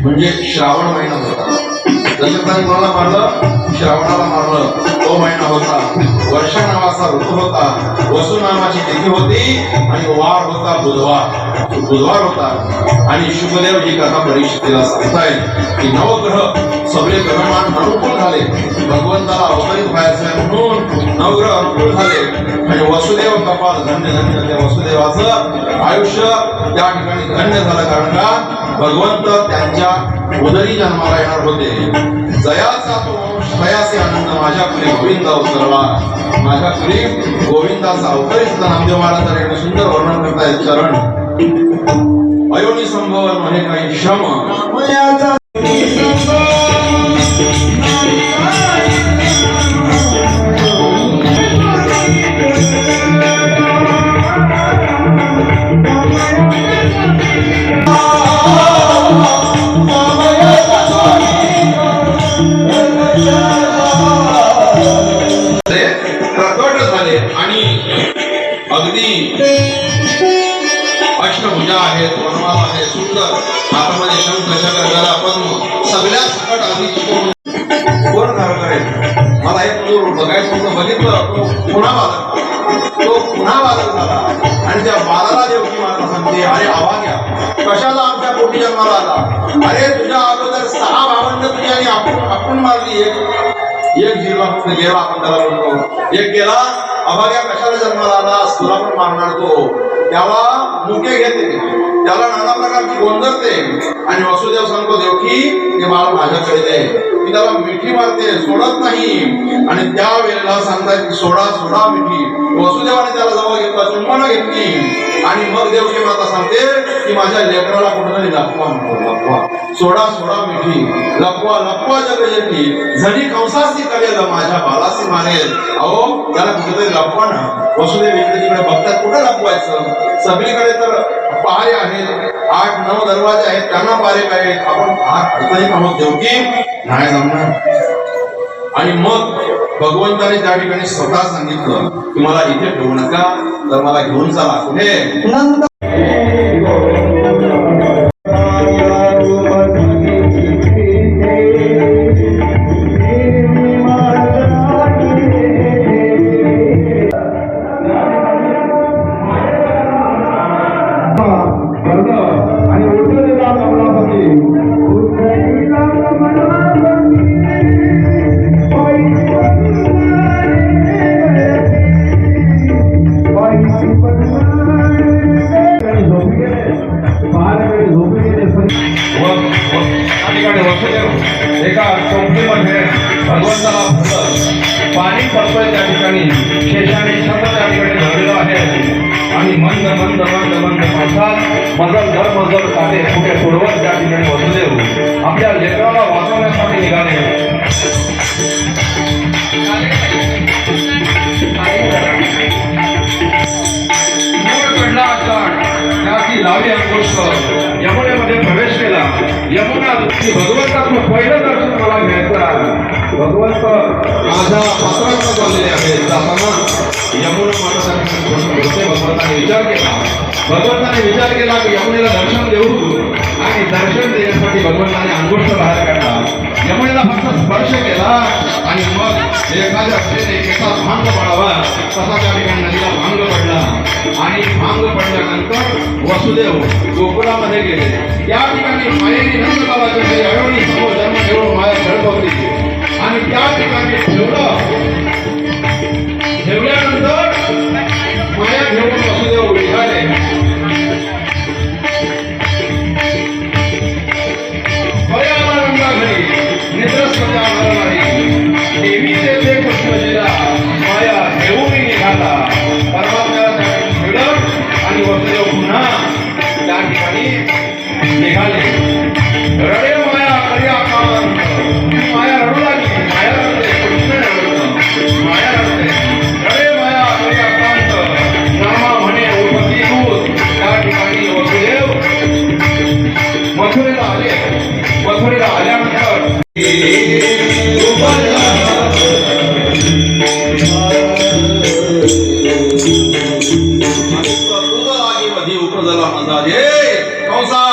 म्हणजे श्रावण महिना होता. दशरथाने कोणाला मारलं? श्रावणाला मारलं. तो महिना होता. वर्षा नावाचा ऋतू होता. वसु नावाची तिथी होती आणि वार होता बुधवार होता. आणि शुभदेव ही कथा परीक्षितीला सांगतायत की नवग्रह सगळे ग्रहमान अनुकूल झाले. भगवंताला अवतरित व्हायचं आहे म्हणून नवग्रह अनुकूल झाले. आणि वसुदेव कपाल धन्य धन्य त्या वसुदेवाचं आयुष्य त्या ठिकाणी धन्य झालं. कारण का भगवंत त्यांच्या उदरी जन्माला येणार होते. जयाचा तो तयाचे आनंद माझ्या पुढे गोविंदा उतरला. माझ्या पुढे गोविंदाचा अवतरित नामदेव महाराज एवढं सुंदर वर्णन करतायत. चरण अयोनी संभवन म्हणे काही श्रम अष्टभुजा आहेत. वनमाला आहे सुंदर. हातामध्ये शंख चक्र गदा पद्म सगळ्या सकट आधी कोण घर करेल. मला हे तुझं बघायचं बघितलं. तो पुन्हा बालक झाला. आणि त्या बालाला देवकी माता सांगते अरे अभाग्या कशाला आमच्या पोटी जन्माला आला. अरे तुझ्या अगोदर 6 भावंड तुझ्याने आपण मारली. एक जीवा गेला आपण त्याला म्हणतो. एक गेला अभाग्या कशाला जन्माला आला. तुला पण मारणार तो. त्याला मुके घेते. त्याला नाना प्रकारची गोंधळते. आणि वसुदेव सांगतो देवकी ते बाळ माझ्याकडे दे. मी त्याला मिठी मारते सोडत नाही. आणि त्या वेळेला सांगतायत की सोडा मिठी. वसुदेवाने त्याला जवळ घेतला. चुंबन घेतली. आणि मग देवकी माता सांगते की माझ्या लेकराला कुठेतरी लपवा म्हणतो. सोडा मिठी लपवा जग येती. झडी कंसासी करेल माझ्या बालासी मारेल. अहो त्याला कुठेतरी लपवा ना. वसुदेव इकडे तिकडे बघतात कुठे लपवायचं. सगळीकडे तर पहारे आहेत. 8-9 दरवाजे आहेत. त्यांना पारे काय आपण अडचणीत आहोत. देवकी नाही जमणार. आणि मग भगवंताने त्या ठिकाणी स्वतः सांगितलं की मला इथे ठेवू नका तर मला घेऊन चला. कुठे भगवंताला फक्त पाणी पडतोय त्या ठिकाणी शेषाने छंद त्या ठिकाणी धरलेला आहे आणि मंद मंद मंद मंद पावसात मजल दर मजल काटे कुठे सोडवत त्या ठिकाणी वसुदेव आपल्या लेकराला वाचवण्यासाठी निघाले. पडला आकाश त्याची लावी अंकुश यमुनेमध्ये प्रवेश केला. यमुना भगवंताचं पहिलं दर्शन मला घ्यायचं. भगवंत माझ्या पात्रांना चाललेले आहेत. जाताना यमुना माणसाने भगवंताने विचार केला. भगवंताने विचार केला की यमुनेला दर्शन देऊ आणि दर्शन देण्यासाठी भगवंताने अंगुष्ठ बाहेर काढला. यमुनेला फक्त स्पर्श केला आणि मग एखाद्या स्त्रीने कसा भांग पडावा तसा त्या ठिकाणी नदीला भांग पडला आणि भांग पडल्यानंतर वसुदेव गोकुळामध्ये गेले. या ठिकाणी मायेने नंदबाबाच्या घरी अळवणी समोर जन्म घेऊन माया खेळत होती आणि त्या ठिकाणी ठेवल्यानंतर माया घेऊन वसुदेव निघाले. घरी निद्रस्पती आला नाही. देवी तेथे कृष्णजीला माया घेऊन निघाला. परमात्म्याला ठेवलं आणि वसुदेव पुन्हा त्या ठिकाणी निघाले. रडे माया करी आकांत. माया रडू लागली. माया रडते कृष्ण रडतं. माया रडते. रडे माया करी आकांत. नामा म्हणे उपती दूत. त्या ठिकाणी वसुदेव मथुरेला आले. मथुरेला आल्यानंतर उपजला अंदाजे कंसा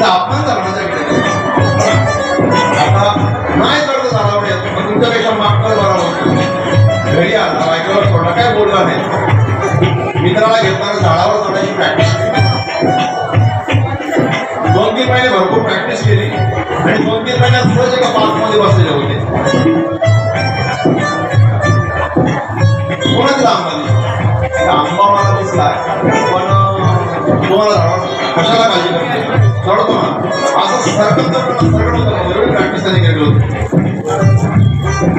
अपमान करण्याचा आता नाही करत झाला पण तुमच्यापेक्षा मागचं बरोबर घरी आला बायकोवर थोडा काय बोलला नाही मित्राला घेताना झाडावर चढायची प्रॅक्टिस केली 2-3 महिने भरपूर प्रॅक्टिस केली आणि 2-3 महिन्यात सहज एका पार्कमध्ये बसलेले होते कोणाची आंबा मला दिसला पण तुम्हाला झाडावर कशाला काळजी करते चढतो ना असं सरकत प्रॅक्टिस त्यांनी केली होती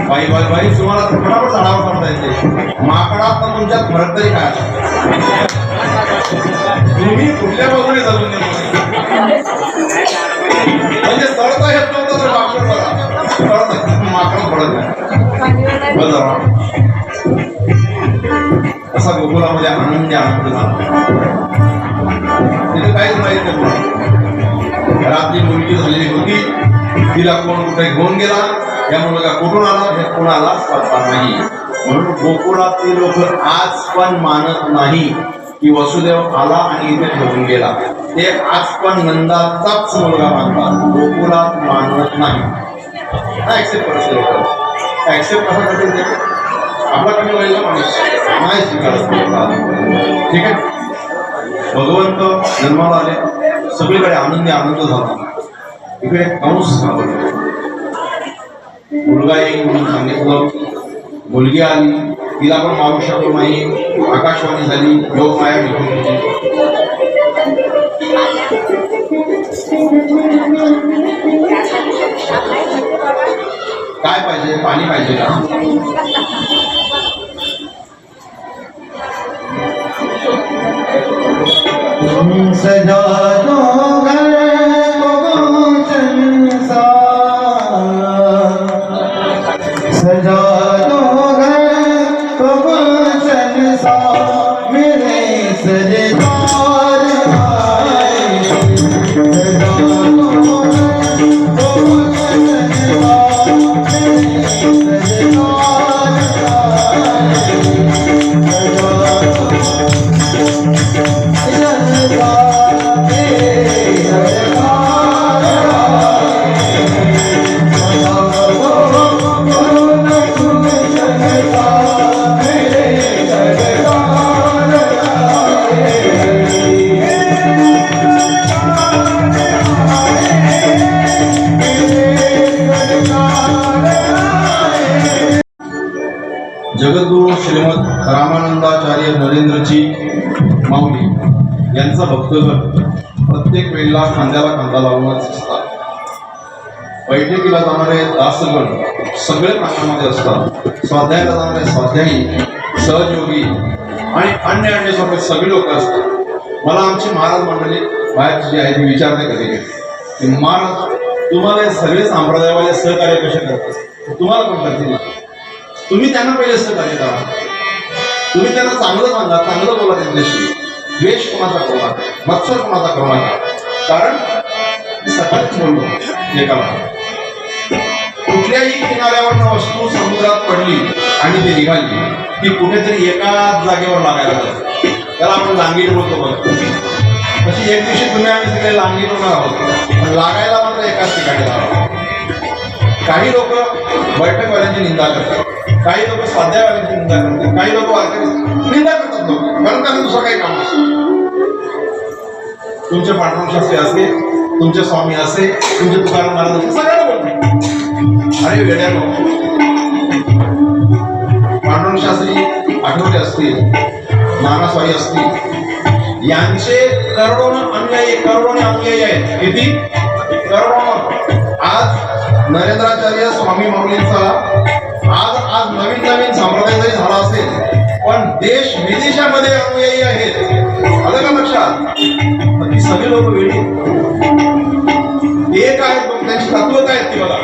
बाई तुम्हाला फटाफट झाडावर चढता येते माकडात तर तुमच्यात फरक तरी काय तुम्ही कुठल्या बाजूने चालून म्हणजे चढता येत नव्हतं तर माकड बघा चढत माकड पडत नाही बरं असा गोकुलामध्ये आनंदी आनंद झाला तिथे काहीच माहित नाही रात्री मुलगी झालेली होती तिला कोण कुठे घेऊन गेला या मुलगा कुठून आला हे कोणाला पत्ता नाही म्हणून गोकुळातील लोक आज पण मानत नाही की वसुदेव आला आणि इथे ठेवून गेला ते आज पण नंदाचाच मुलगा मानतात गोकुळात मानत नाही ऍक्सेप्ट करत ऍक्सेप्ट कसा करतील आपला कमी व्हायला माणूस नाही स्वीकारत ठीक आहे भगवंत जन्माला आले सगळीकडे आनंदी आनंद झाला इकडे कंस घाबरला मुलगा येईल म्हणून सांगितलं मुलगी आली तिला पण मारू शकलो नाही आकाशवाणी झाली योग माया निघून काय पाहिजे पाणी पाहिजे का सजा दो घर सजा दो घर मेरे सरदार आए सजा दो जगद्गुरु श्रीमद रामानंदाचार्य नरेंद्रजी माऊली यांचा भक्तगण प्रत्येक वेळेला खांद्याला खांदा लावूनच असतात बैठकीला जाणारे दासगण सगळे प्रांतामध्ये असतात स्वाध्यायाला जाणारे स्वाध्यायी सहयोगी आणि अन्य स्वरूपात सगळे लोक असतात मला आमची महाराज मंडळी बाहेरची जी आहे ती विचारते कधी की महाराज तुम्हाला हे सगळे संप्रदायवाले सहकार्य कसे करतात तुम्हाला कोण करतील तुम्ही त्यांना पहिले सहकार्य करा तुम्ही त्यांना चांगलं सांगा चांगलं बोला त्यांच्याशी द्वेष कोणाचा करू नका मत्सर कोणाचा करू नका कारण सकाळीच बोललो एकाला कुठल्याही किनाऱ्यावर वस्तू समुद्रात पडली आणि ती निघाली ती कुठेतरी एकाच जागेवर लागायला जाते त्याला आपण लांगीर बोलतो बघ तशी एक दिवशी तुम्ही आम्ही सगळे लांगीर होणार आहोत पण लागायला मात्र एकाच ठिकाणी लावा काही लोक बैठकवाल्यांची निंदा करतात काही लोक स्वाध्यायवाल्यांची निंदा करतात काही लोक निंदा करतात लोक कारण त्यांना दुसरं काही काम नसतं तुमचे पांडुरंगशास्त्री असे तुमचे स्वामी असे तुमचे तुकाराम महाराज असे सगळ्यांना बोलणे अरे वेड्यानो पांडुरंगशास्त्री आठवले असतील नानास्वामी असतील यांचे करोडोने अनुयायी आहेत किती करोडो आज नरेंद्राचार्य स्वामी माऊलींचा आज नवीन संप्रदाय जरी झाला असेल पण देश विदेशामध्ये अनुयायी आहेत आलं का लक्षात ती सगळी लोक वेळी ते काय त्यांची तत्व काय ती बघा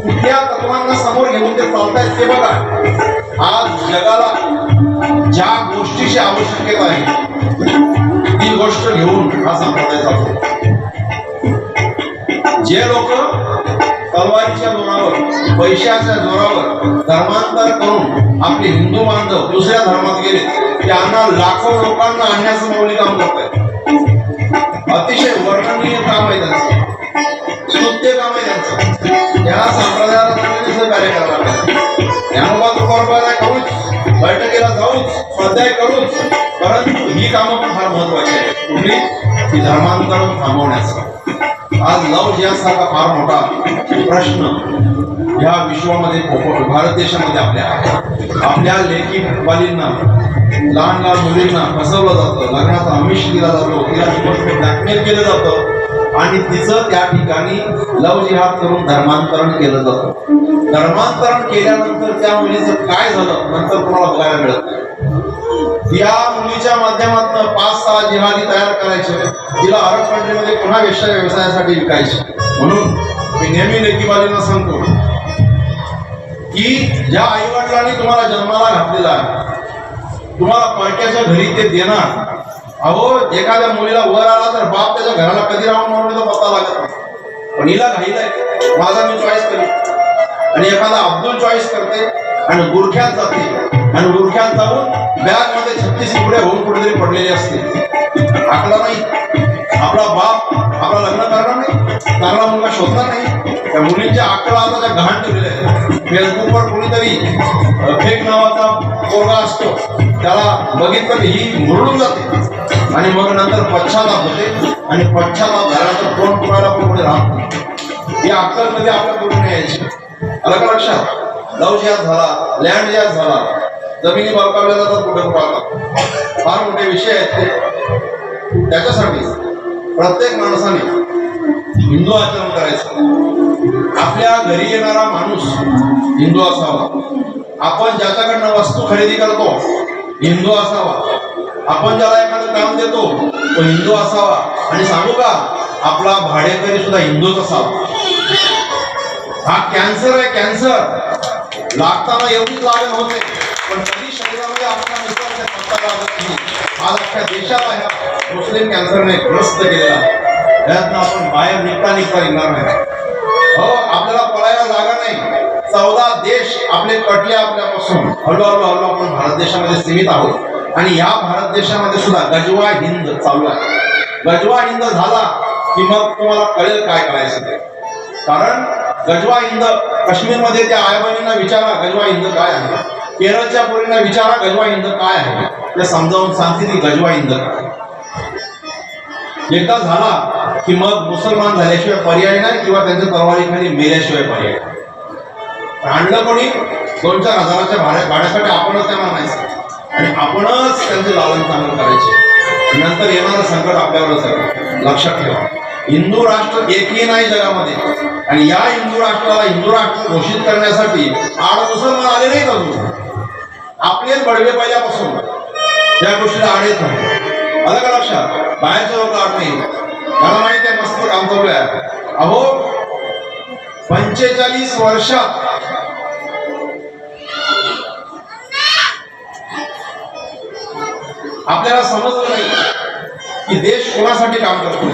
कुठल्या तत्वांना समोर घेऊन ते चालतायत ते बघा आज जगाला ज्या गोष्टीची आवश्यकता आहे ती गोष्ट घेऊन हा संप्रदाय चालतो जे लोक तलवारीच्या जोरावर पैशाच्या जोरावर धर्मांतर करून आपले हिंदू बांधव दुसऱ्या धर्मात गेले त्यांना लाखो लोकांना आणण्याचं माऊली काम करत आहे महत्वाची आहे. कुठली? की धर्मांतरण थांबवण्याचं. आज लव जिहादसारखा फार मोठा प्रश्न या विश्वामध्ये भारत देशामध्ये आपल्या लेकी बालींना, लहान लहान मुलींना फसवलं जातं, लग्नाचा आमिष दिला जातो, तिला ब्लॅकमेल केलं जातं आणि तिचं त्या ठिकाणी लव जिहाद करून धर्मांतरण केलं जातं. धर्मांतरण केल्यानंतर त्या मुलीचं काय झालं नंतर तुम्हाला बघायला मिळत नाही. या मुलीच्या माध्यमातून 5-6 जिहादी तयार करायचे, तिला अरब कंट्रीमध्ये पुन्हा वेश्या व्यवसायासाठी विकायचे. म्हणून मी नेहमी लेकीबाजींना सांगतो की ज्या आई वडिलांनी तुम्हाला जन्माला घातलेला आहे, तुम्हाला परक्याच्या घरी ते देणार. अहो, एखाद्या मुलीला वर आला तर बाप त्याच्या घराला कधी राहून म्हणून पत्ता लागत नाही. पण हिला घाईला आहे, माझा मी चॉईस करेन. आणि एखादा अब्दुल चॉईस करते आणि गुरख्यात जाते आणि गुरख्यात जाऊन बॅग मध्ये 36 तुकडे होऊन कुठेतरी पडलेले असते. आकडा नाही, आपला बाप आपला लग्न करणार नाही, चांगला मुलगा शोधणार नाही. त्या मुलींच्या आकडा आता त्या गहाण ठेवलेल्या आहेत. फेसबुकवर कोणीतरी फेक नावाचा पोरगा असतो, त्याला बघितलं की ही मुरडून जाते आणि मग नंतर पश्चाताप होते आणि पश्चाताप झाल्यानंतर फोन करायला पण कोणी राहत नाही. ही अक्कल कधी आपल्या पूर्ण यायची. अलग लक्षात. लव जिहाद झाला, लँड जिहाद झाला, जमिनी बळकावल्या जातात कुठे कुठे, फार मोठे विषय आहेत ते. त्याच्यासाठी प्रत्येक माणसाने हिंदू आचरण करायचं. आपल्या घरी येणारा माणूस हिंदू असावा. आपण ज्याच्याकडनं वस्तू खरेदी करतो हिंदू असावा. आपण ज्याला एखादं काम देतो तो हिंदू असावा. आणि सांगू का, आपला भाडेकरी सुद्धा हिंदूच असावा. हा कॅन्सर आहे, कॅन्सर. लागताना एवढीच लागण होते पण कधी शरीरामध्ये आपला निसर्ग पत्ता लागत नाही. आज अख्ख्या देशाला ह्या मुस्लिम कॅन्सरने ग्रस्त केलेला आहे. त्यातनं आपण बाहेर निघता निघणार नाही. हो, आपल्याला पळायला जागा नाही. 14 देश आपले कटले आपल्यापासून. हळूहळू आपण भारत देशामध्ये सीमित आहोत आणि या भारत देशामध्ये सुद्धा गजवा हिंद चालू आहे. गजवा हिंद झाला की मग तुम्हाला कळेल काय करायचं ते. कारण गजवा हिंद काश्मीरमध्ये त्या आयबानींना विचारा गजवा हिंद काय आहे, केरळच्या पोरींना विचारा गजवा हिंद काय आहे, ते समजावून सांगतील की गजवा हिंद काय. एकदा झाला की मग मुसलमान झाल्याशिवाय पर्याय नाही किंवा त्यांच्या तलवारीखाली मेल्याशिवाय पर्याय नाही. आणलं कोणी 2-4 हजाराच्या भाड्यासाठी आपणच त्यांना आणायचं आणि आपणच त्यांचे लालन पालन करायचे. नंतर येणारं संकट आपल्यावरच आहे. लक्षात ठेवा, हिंदू राष्ट्र एकही नाही जगामध्ये आणि या हिंदू राष्ट्राला हिंदू राष्ट्र घोषित करण्यासाठी 8 मुसलमान आले नाहीत अजून. आपलेच बडवे पहिल्यापासून या गोष्टीला आड येत नाही. आलं का लक्षात? बाहेरचे लोक आड नाही. मला माहिती आहे मस्त काम चालू आहे. अहो, 45 वर्षात आपल्याला समजलं नाही की देश कोणासाठी काम करतो.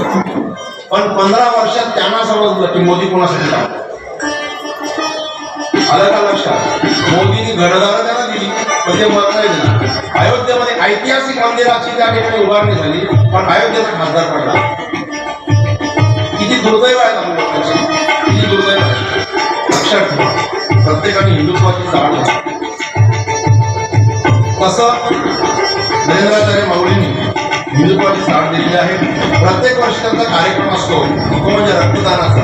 पण 15 वर्षात त्यांना समजलं की मोदी कोणासाठी काम करतो. आलं का लक्षात? मोदींनी घरदारं त्यांना दिली पण ते मत नाही दिलं. अयोध्येमध्ये ऐतिहासिक मंदिराची त्या ठिकाणी उभारणी झाली पण अयोध्येचा खासदार पडला. किती दुर्दैव आहेत आपल्या लोकांची, किती दुर्दैव आहे. लक्षात ठेवा, प्रत्येकाने हिंदुत्वाची जाण घ्या. कसं नरेंद्राचार्य माऊलींनी हिंदुत्वाची साथ दिलेली आहे. प्रत्येक वर्षी त्यांचा कार्यक्रम असतो तो म्हणजे रक्तदानाचा.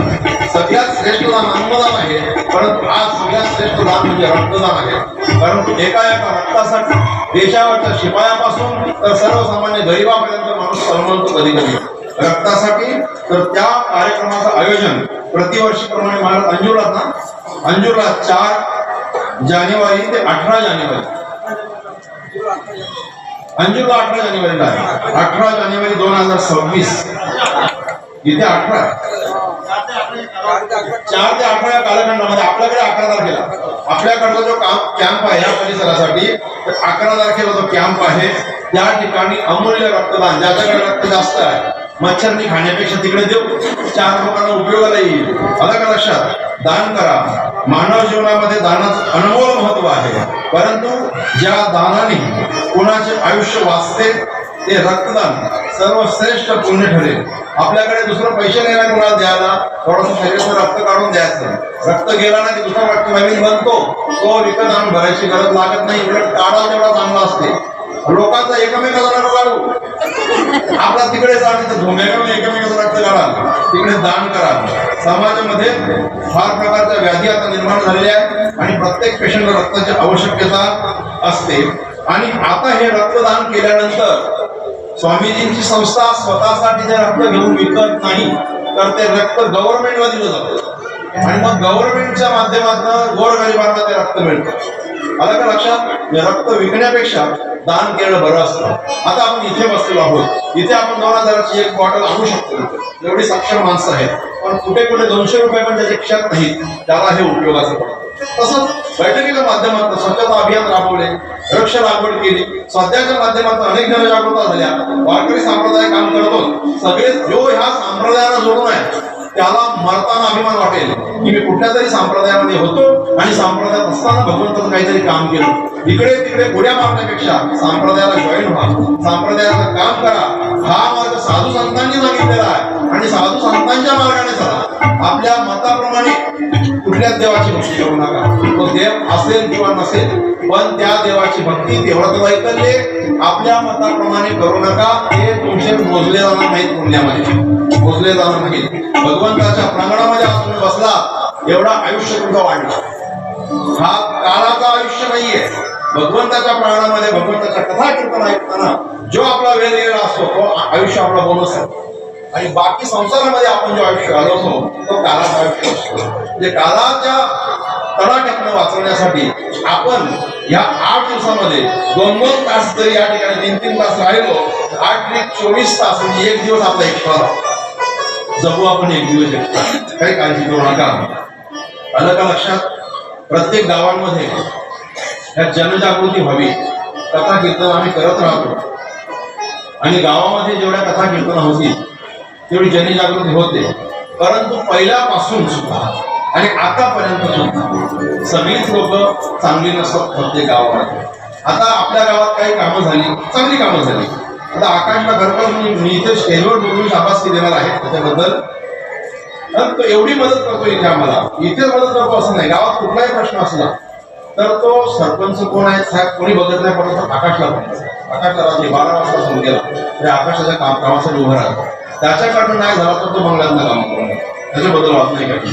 सगळ्यात श्रेष्ठ दान अन्नदान आहे परंतु आज सगळ्यात श्रेष्ठ दान म्हणजे रक्तदान आहे. कारण एका रक्तासाठी देशावरच्या शिपायापासून तर सर्वसामान्य गरिबापर्यंत माणूस तळमळतो कधी कधी रक्तासाठी. तर त्या कार्यक्रमाचं आयोजन प्रतिवर्षीप्रमाणे महाराज अंजूरला 4 जानेवारी ते 18 जानेवारी अंजूरला 18 जानेवारीला आहे. 18 जानेवारी 2026 इथे 4 ते 18 या कालखंडामध्ये आपल्याकडे 11 तारखेला आपल्याकडचा जो कॅम्प आहे या परिसरासाठी 11 तारखेला जो कॅम्प आहे त्या ठिकाणी अमूल्य रक्तदान. ज्याच्याकडे रक्त जास्त आहे मच्छरनी खाण्यापेक्षा तिकडे देऊ, 4 लोकांना उपयोगाला येईल. आलं का लक्षात? दान करा. मानव जीवनामध्ये दानाचं अनमोल महत्व आहे. परंतु ज्या दानाने कोणाचे आयुष्य वाचते ते रक्तदान सर्वश्रेष्ठ पुण्य ठरेल. आपल्याकडे दुसरं पैसे नाही ना कोणाला द्यायला, थोडंसं शरीराचं रक्त काढून द्यायचं. रक्त गेला ना की दुसरा रक्त नवीन बनतो, तो विकत आणून भरायची गरज लागत नाही. उलट काढा तेवढा चांगला असते. लोकांचा एकमेकाचा रक्त काढू, आपला तिकडे जा, तिथे धोंड्याकडून एकमेकाचं रक्त काढा, तिकडे दान करा. समाजामध्ये फार प्रकारच्या व्याधी आता निर्माण झालेल्या आहेत आणि प्रत्येक पेशंटला रक्ताची आवश्यकता असते. आणि आता हे रक्तदान केल्यानंतर स्वामीजींची संस्था स्वतःसाठी ते रक्त घेऊन विकत नाही, तर ते रक्त गव्हर्नमेंटला दिलं जातं आणि मग गव्हर्नमेंटच्या माध्यमातून गोरगरिबांना ते रक्त मिळतं. आलं का लक्षात? रक्त विकण्यापेक्षा दान केलं बरं असतं. आता आपण इथे बसलेलो आहोत, इथे आपण 2000ची एक बॉटल आणू शकतो, एवढी सक्षम माणसं आहेत, पण कुठे कुठे 200 रुपये पण त्याच्या खिशात नाहीत, त्याला हे उपयोगाचं पडतं. तसंच बैठकीच्या माध्यमातून स्वच्छता अभियान राबवले, वृक्ष लागवड केली, स्वाध्यायाच्या माध्यमातून अनेक जनजागृता झाल्या. वारकरी संप्रदाय काम करतो, सगळे जो ह्या संप्रदायाला जोडून आहे त्याला मरताना अभिमान वाटेल की मी कुठल्या तरी संप्रदायामध्ये होतो आणि संप्रदायात असताना भगवंताचं काहीतरी काम केलं. इकडे तिकडे उड्या मारण्यापेक्षा संप्रदायाला जॉईन व्हा, संप्रदायाचं काम करा. हा मार्ग साधू संतांनी सांगितलेला आहे आणि साधू संतांच्या मार्गाने चला. आपल्या मताप्रमाणे कुठल्याच देवाची भक्ती करू नका, तो देव असेल किंवा नसेल, पण त्या देवाची भक्ती तेवढं वैकल्य आपल्या मताप्रमाणे करू नका. ते तुमचे मोजले जाणार नाहीत, पुण्यामध्ये मोजले जाणार नाहीत. भगवंताच्या प्रांगणामध्ये तुम्ही बसला, एवढा आयुष्य तुमचं वाढलं. हा काळाचा आयुष्य नाहीये. भगवंताच्या प्रांगणामध्ये भगवंताच्या कथा कीर्तन ऐकताना जो आपला वेळ गेलेला असतो तो आयुष्य आपला बोनस आहे. आणि बाकी संसारामध्ये आपण जो आयुष्य घालवतो तो काळाचा आयुष्य असतो. म्हणजे काळाच्या तडाख्यातून वाचवण्यासाठी आपण या 8 दिवसामध्ये 2-2 तास जरी या ठिकाणी 3-3 तास राहिलो, 8-24 तास म्हणजे एक दिवस आपला एक्स्ट्रा जगू. आपण एक दिवस एक्स्ट्रा, काही काळजी करू नका. आलं का लक्षात? प्रत्येक गावांमध्ये या जनजागृती व्हावी. कथा कीर्तन आम्ही करत राहतो आणि गावामध्ये जेवढ्या कथा कीर्तन होती तेवढी जनजागृती होते, परंतु पहिल्यापासून सुद्धा आणि आतापर्यंत सुद्धा सगळीच लोक चांगली नसतात प्रत्येक गावामध्ये. आता आपल्या गावात काही कामं झाली, चांगली कामं झाली. आता आकाशला घरपर मी इथे स्टेजवर बोलून शाबासकी देणार आहे त्याच्याबद्दल. तो एवढी मदत करतो इथे आम्हाला, इथे मदत करतो असं नाही. गावात कुठलाही प्रश्न असला तर तो सरपंच कोण आहे साहेब कोणी बघत नाही, पडत आकाशला पडतो. आकाशला रात्री 12 वाजता फोन केला तरी आकाशाच्या कामासाठी उभं राहतो. त्याच्याकडनं नाही झाला तर तो बंगल्यातनं काम करून त्याच्याबद्दल वाद नाही करतो.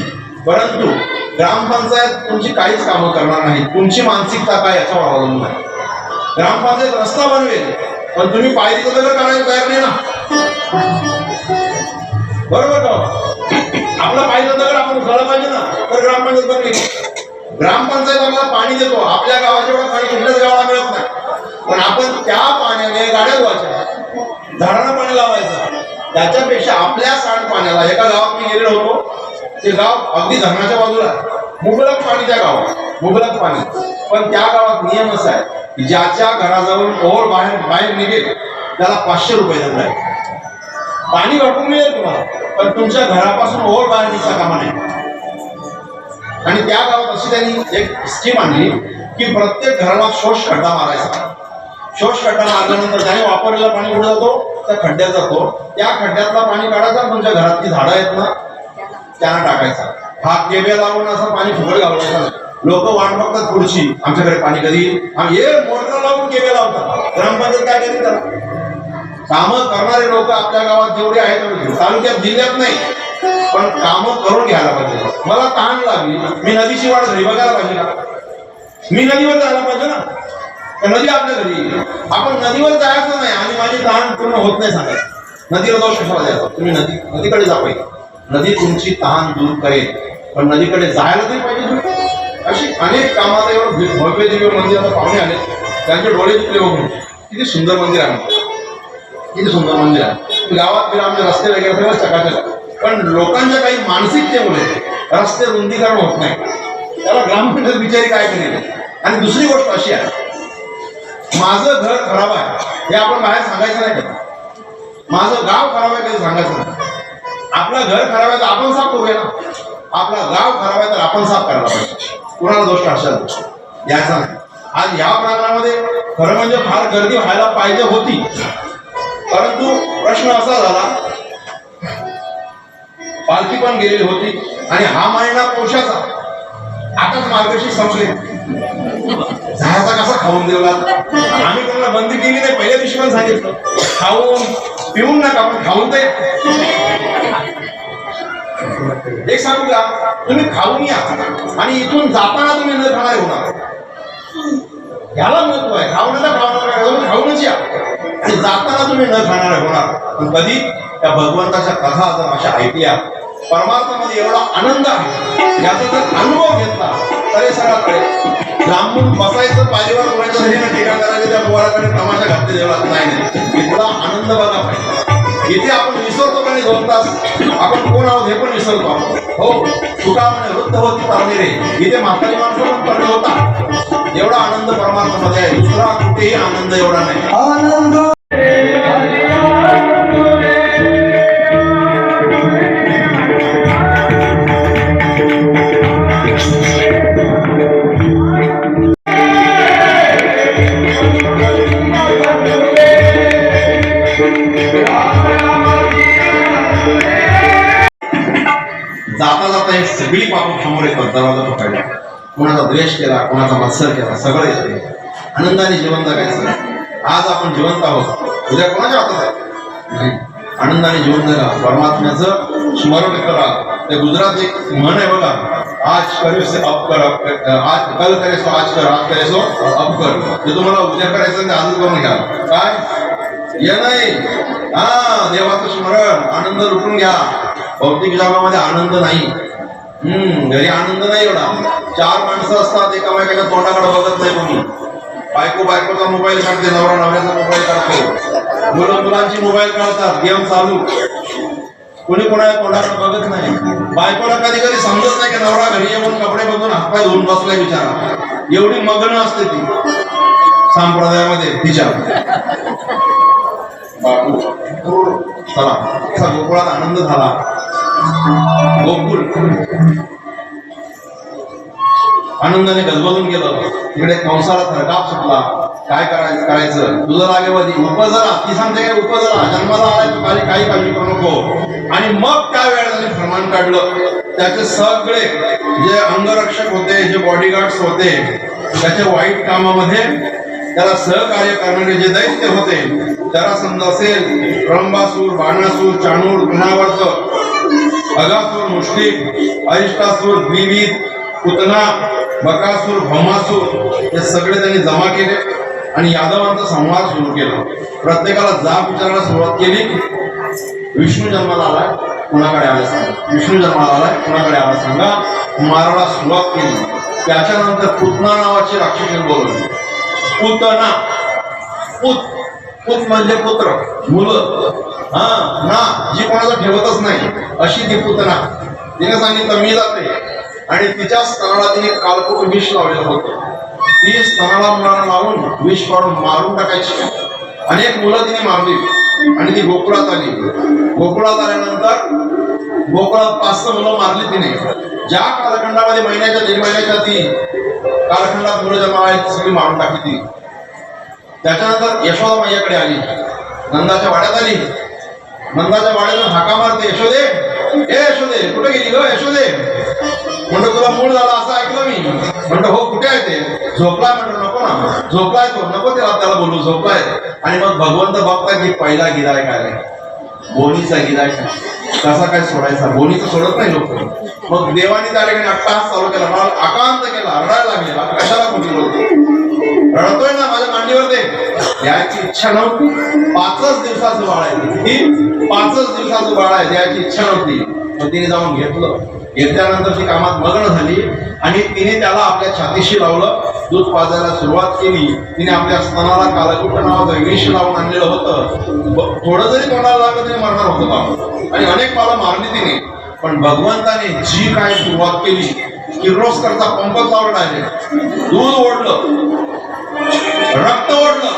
परंतु ग्रामपंचायत तुमची काहीच कामं करणार नाही. तुमची मानसिकता काय याच्यावर अवलंबून आहे. ग्रामपंचायत रस्ता बनवेल पण तुम्ही पायरीचं दगड काढायला तयार नाही ना, बरोबर का? आपला पायरीचा दगड आपण उचलला पाहिजे ना, तर ग्रामपंचायत बनली. ग्रामपंचायत आम्हाला पाणी देतो, आपल्या गावाच्या एवढं पाणी कुठल्याच गावाला मिळत नाही, पण आपण त्या पाण्याने गाड्या धुवायच्या, झाडांना पाणी लावायचं. त्याच्यापेक्षा आपल्या सांडपाण्याला, एका गावात मी गेलेलो होतो, ते गाव अगदी धरणाच्या बाजूला, मुबलक पाणी त्या गावात, मुबलक पाणी. पण त्या गावात नियम असा आहे की ज्याच्या घराजवळ ओळ बाहेर निघेल त्याला 500 रुपये दंड आहे. पाणी वाटून मिळेल तुम्हाला, पण तुमच्या घरापासून ओळ बाहेर निघता कामा नाही. आणि त्या गावात अशी त्यांनी एक स्कीम आणली की प्रत्येक घराला शोष खड्डा मारायचा. शोष खड्डा मारल्यानंतर ज्याने वापरलेलं पाणी कुठे जातो, त्या खड्ड्यात जातो. त्या खड्ड्यातला पाणी काढायचा, तुमच्या घरातली झाडं आहेत ना त्यांना टाकायचा. हा केबे लावून असं पाणी फुकट घालवायचं. लोक वाट बघतात पुढची, आमच्याकडे पाणी कधी, हे मोटर लावून केबे लावतात. ग्रामपंचायत काय करीत त्याला? कामं करणारे लोक आपल्या गावात जेवढे आहेत, तालुक्यात जिल्ह्यात नाही, पण कामं करून घ्यायला पाहिजे. मला तहान लागली, मी नदीची वाट घरी बघायला पाहिजे ना, मी नदीवर जायला पाहिजे ना. नदी आपल्या घरी, आपण नदीवर जायचं नाही आणि माझी तहान पूर्ण होत नाही सांगायचं. नदीला जाऊ कशाला जायचं? तुम्ही नदीकडे जा पाहिजे. नदी तुमची तहान दूर करेल, पण नदीकडे जायला तरी पाहिजे तुम्ही. अशी अनेक कामात एवढं भव्य दिव्य मंदिर आता पाहुणे आले, त्यांचे डोळे दुखले बघून. किती सुंदर मंदिर आहे, किती सुंदर मंदिर आहे. गावात आमचे रस्ते वगैरे सगळं चकाचक, पण लोकांच्या काही मानसिकतेमुळे रस्ते रुंदीकरण होत नाही. त्याला ग्रामपंचायत बिचारी काय करेल. आणि दुसरी गोष्ट अशी आहे, माझं घर खराब आहे हे आपण बाहेर सांगायचं नाही का? माझं गाव खराब आहे कधी सांगायचं नाही. आपलं घर खराब आहे तर आपण साफ करूया ना, आपला गाव खराब आहे तर आपण साफ करायला पाहिजे. कुणाला दोष असेल याचा नाही. आज ह्या प्रकारामध्ये खरं म्हणजे फार गर्दी व्हायला पाहिजे होती, परंतु प्रश्न असा झाला, पालखी पण गेलेली होती आणि हा महिना पौषाचा, आताच मार्गशीर्ष संपले. जायचा कसा खाऊन देवला आम्ही त्यांना बंदी केली नाही पहिल्या दिवशी पण सांगितलं खाऊन पिऊन नका पण खाऊन तर एक सांगू का तुम्ही खाऊन या आणि इथून जाताना तुम्ही न खाणार होणार याला महत्व आहे खाऊनच या आणि जाताना तुम्ही न खाणार होणार पण कधी त्या भगवंताच्या कथा जर अशा ऐकल्या परमार्थामध्ये एवढा आनंद आहे याचा जर अनुभव घेतला तर हे सगळं कळेल लांबून बसायचं पायरीवर कोणाच्या घरी टीका करायचं त्या पोराकडे तमाशा घातले देवळात नाही इथला आनंद बघा पाहिजे इथे आपण विसरतो आणि 2 तास आपण कोण आहोत हे पण विसरतो हो तुका म्हणे वृद्ध होती पारणे रे इथे म्हातारी माणसं पण पडले होता एवढा आनंद परमार्थामध्ये आहे दुसरा कुठेही आनंद एवढा नाही आनंद जाता जाता हे सगळी पाप समोर येतात दरवाजा पकडला कोणाचा द्वेष केला कोणाचा मत्सर केला सगळं येते आनंदाने जीवन जगायचं आज आपण जिवंत आहोत उद्या कोणाच्या हातात आहे आनंदाने जीवन जगा परमात्म्याचं स्मरण करा ते गुजरात एक म्हण आहे बघा आज करे से अब कर आज कल करे सो आज कर आज करे सो अब कर ते तुम्हाला उद्या करायचं ते आजच करून घ्या काय या नाही हा देवाचं स्मरण आनंद लुटून घ्या भौतिक जगामध्ये आनंद नाही घरी आनंद नाही एवढा 4 माणसं असतात एकामेकाच्या तोंडाकडे बघत नाही कोणी बायकोचा मोबाईल काढते नवरा नवऱ्याचा मोबाईल काढतो मुलांची मोबाईल काढतात गेम चालू कोणी कोणाच्या तोंडाकडे बघत नाही बायकोला कधी कधी समजत नाही की नवरा घरी येऊन कपडे बघून हातपाय धुवून बसलाय विचारा एवढी मग्न असते ती संप्रदायामध्ये तिच्या बापू चला असा गोकुळात आनंद झाला गोकुळ आनंदाने गजबजून गेलं तिकडे कंसाला थरकाप सुटला काय करायचं तुझं लागेवादी उपजला ती सांगते काय उपजला जन्माला आलाय तू काही काळजी करू नको आणि मग त्या वेळेला प्रमाण काढलं त्याचे सगळे जे अंगरक्षक होते जे बॉडीगार्ड्स होते त्याच्या वाईट कामामध्ये त्याला सहकार्य करणारे जे दैत्य होते जरासंध असेल रंबासूर बाणासूर चाणूर गुणावर्त अगासूर मुष्टिक अरिष्टासूर द्विविध पुतना बकासूर भौमासूर हे सगळे त्यांनी जमा केले आणि यादवांचा संहार सुरू केला प्रत्येकाला जाब विचारायला सुरुवात केली विष्णू जन्माला आलाय कुणाकडे आलाय सांगा विष्णू जन्माला आलाय कुणाकडे आलाय सांगा मारायला सुरुवात केली त्याच्यानंतर पुतना नावाची राक्षसी बोलवली पुतना पुत म्हणजे पुत्र मुलं ना जी कोणाला ठेवतच नाही अशी ती पुतना तिने सांगितलं मी जाते आणि तिच्या स्तनाला तिने कालकोट विष लावलेलं होतं ती स्तनाला मुलांना लावून विष पाडून मारून टाकायची अनेक मुलं तिने मारली आणि ती गोकुळात आली गोकुळात आल्यानंतर गोकुळात 5 मुलं मारली तिने ज्या कालखंडामध्ये महिन्याच्या 1.5 महिन्याच्या ती कालखंडात मुलं जन्माला आहेत सगळी मारून टाकली ती त्याच्यानंतर यशोदा मैयाकडे आली नंदाच्या वाड्यात आली नंदाच्या वाड्यातून हाका मारते यशोदे ए यशोदे कुठे गेली ग यशोदे म्हणतो तुला मूळ झाला असं ऐकलं मी म्हणतो हो कुठे आहे ते झोपलाय म्हणतो नको ना झोपलाय तो नको त्याला बोलू झोपलाय आणि मग भगवंत बघता की पहिला गिरायक आलाय बोनीचा गिरायक कसा काय सोडायचा बोनीचं सोडत नाही लोक मग देवानी त्या ठिकाणी अट्टहास चालू केला मला आकांत केला रडायला लागले कशाला कुठे बोलते रडतोय ना माझ्या मांडीवर दे याची इच्छा नव्हती 5च दिवसाचं बाळ आहे किती 5च दिवसाचं बाळ आहे द्यायची इच्छा नव्हती मग तिने जाऊन घेतलं घेतल्यानंतर ती कामात मग्न झाली आणि तिने त्याला आपल्या छातीशी लावलं दूध पाजायला सुरुवात केली तिने आपल्या स्तनाला कालकुट नावाचं विष लावून आणलेलं होतं थोडं जरी तोंडाला लागलं तरी मरणार होतं बाप आणि अनेक पाला मारली तिने पण भगवंताने जी काय सुरुवात केली किर्लोस्करचा पंपच लावला आहे दूध ओढलं रक्त ओढलं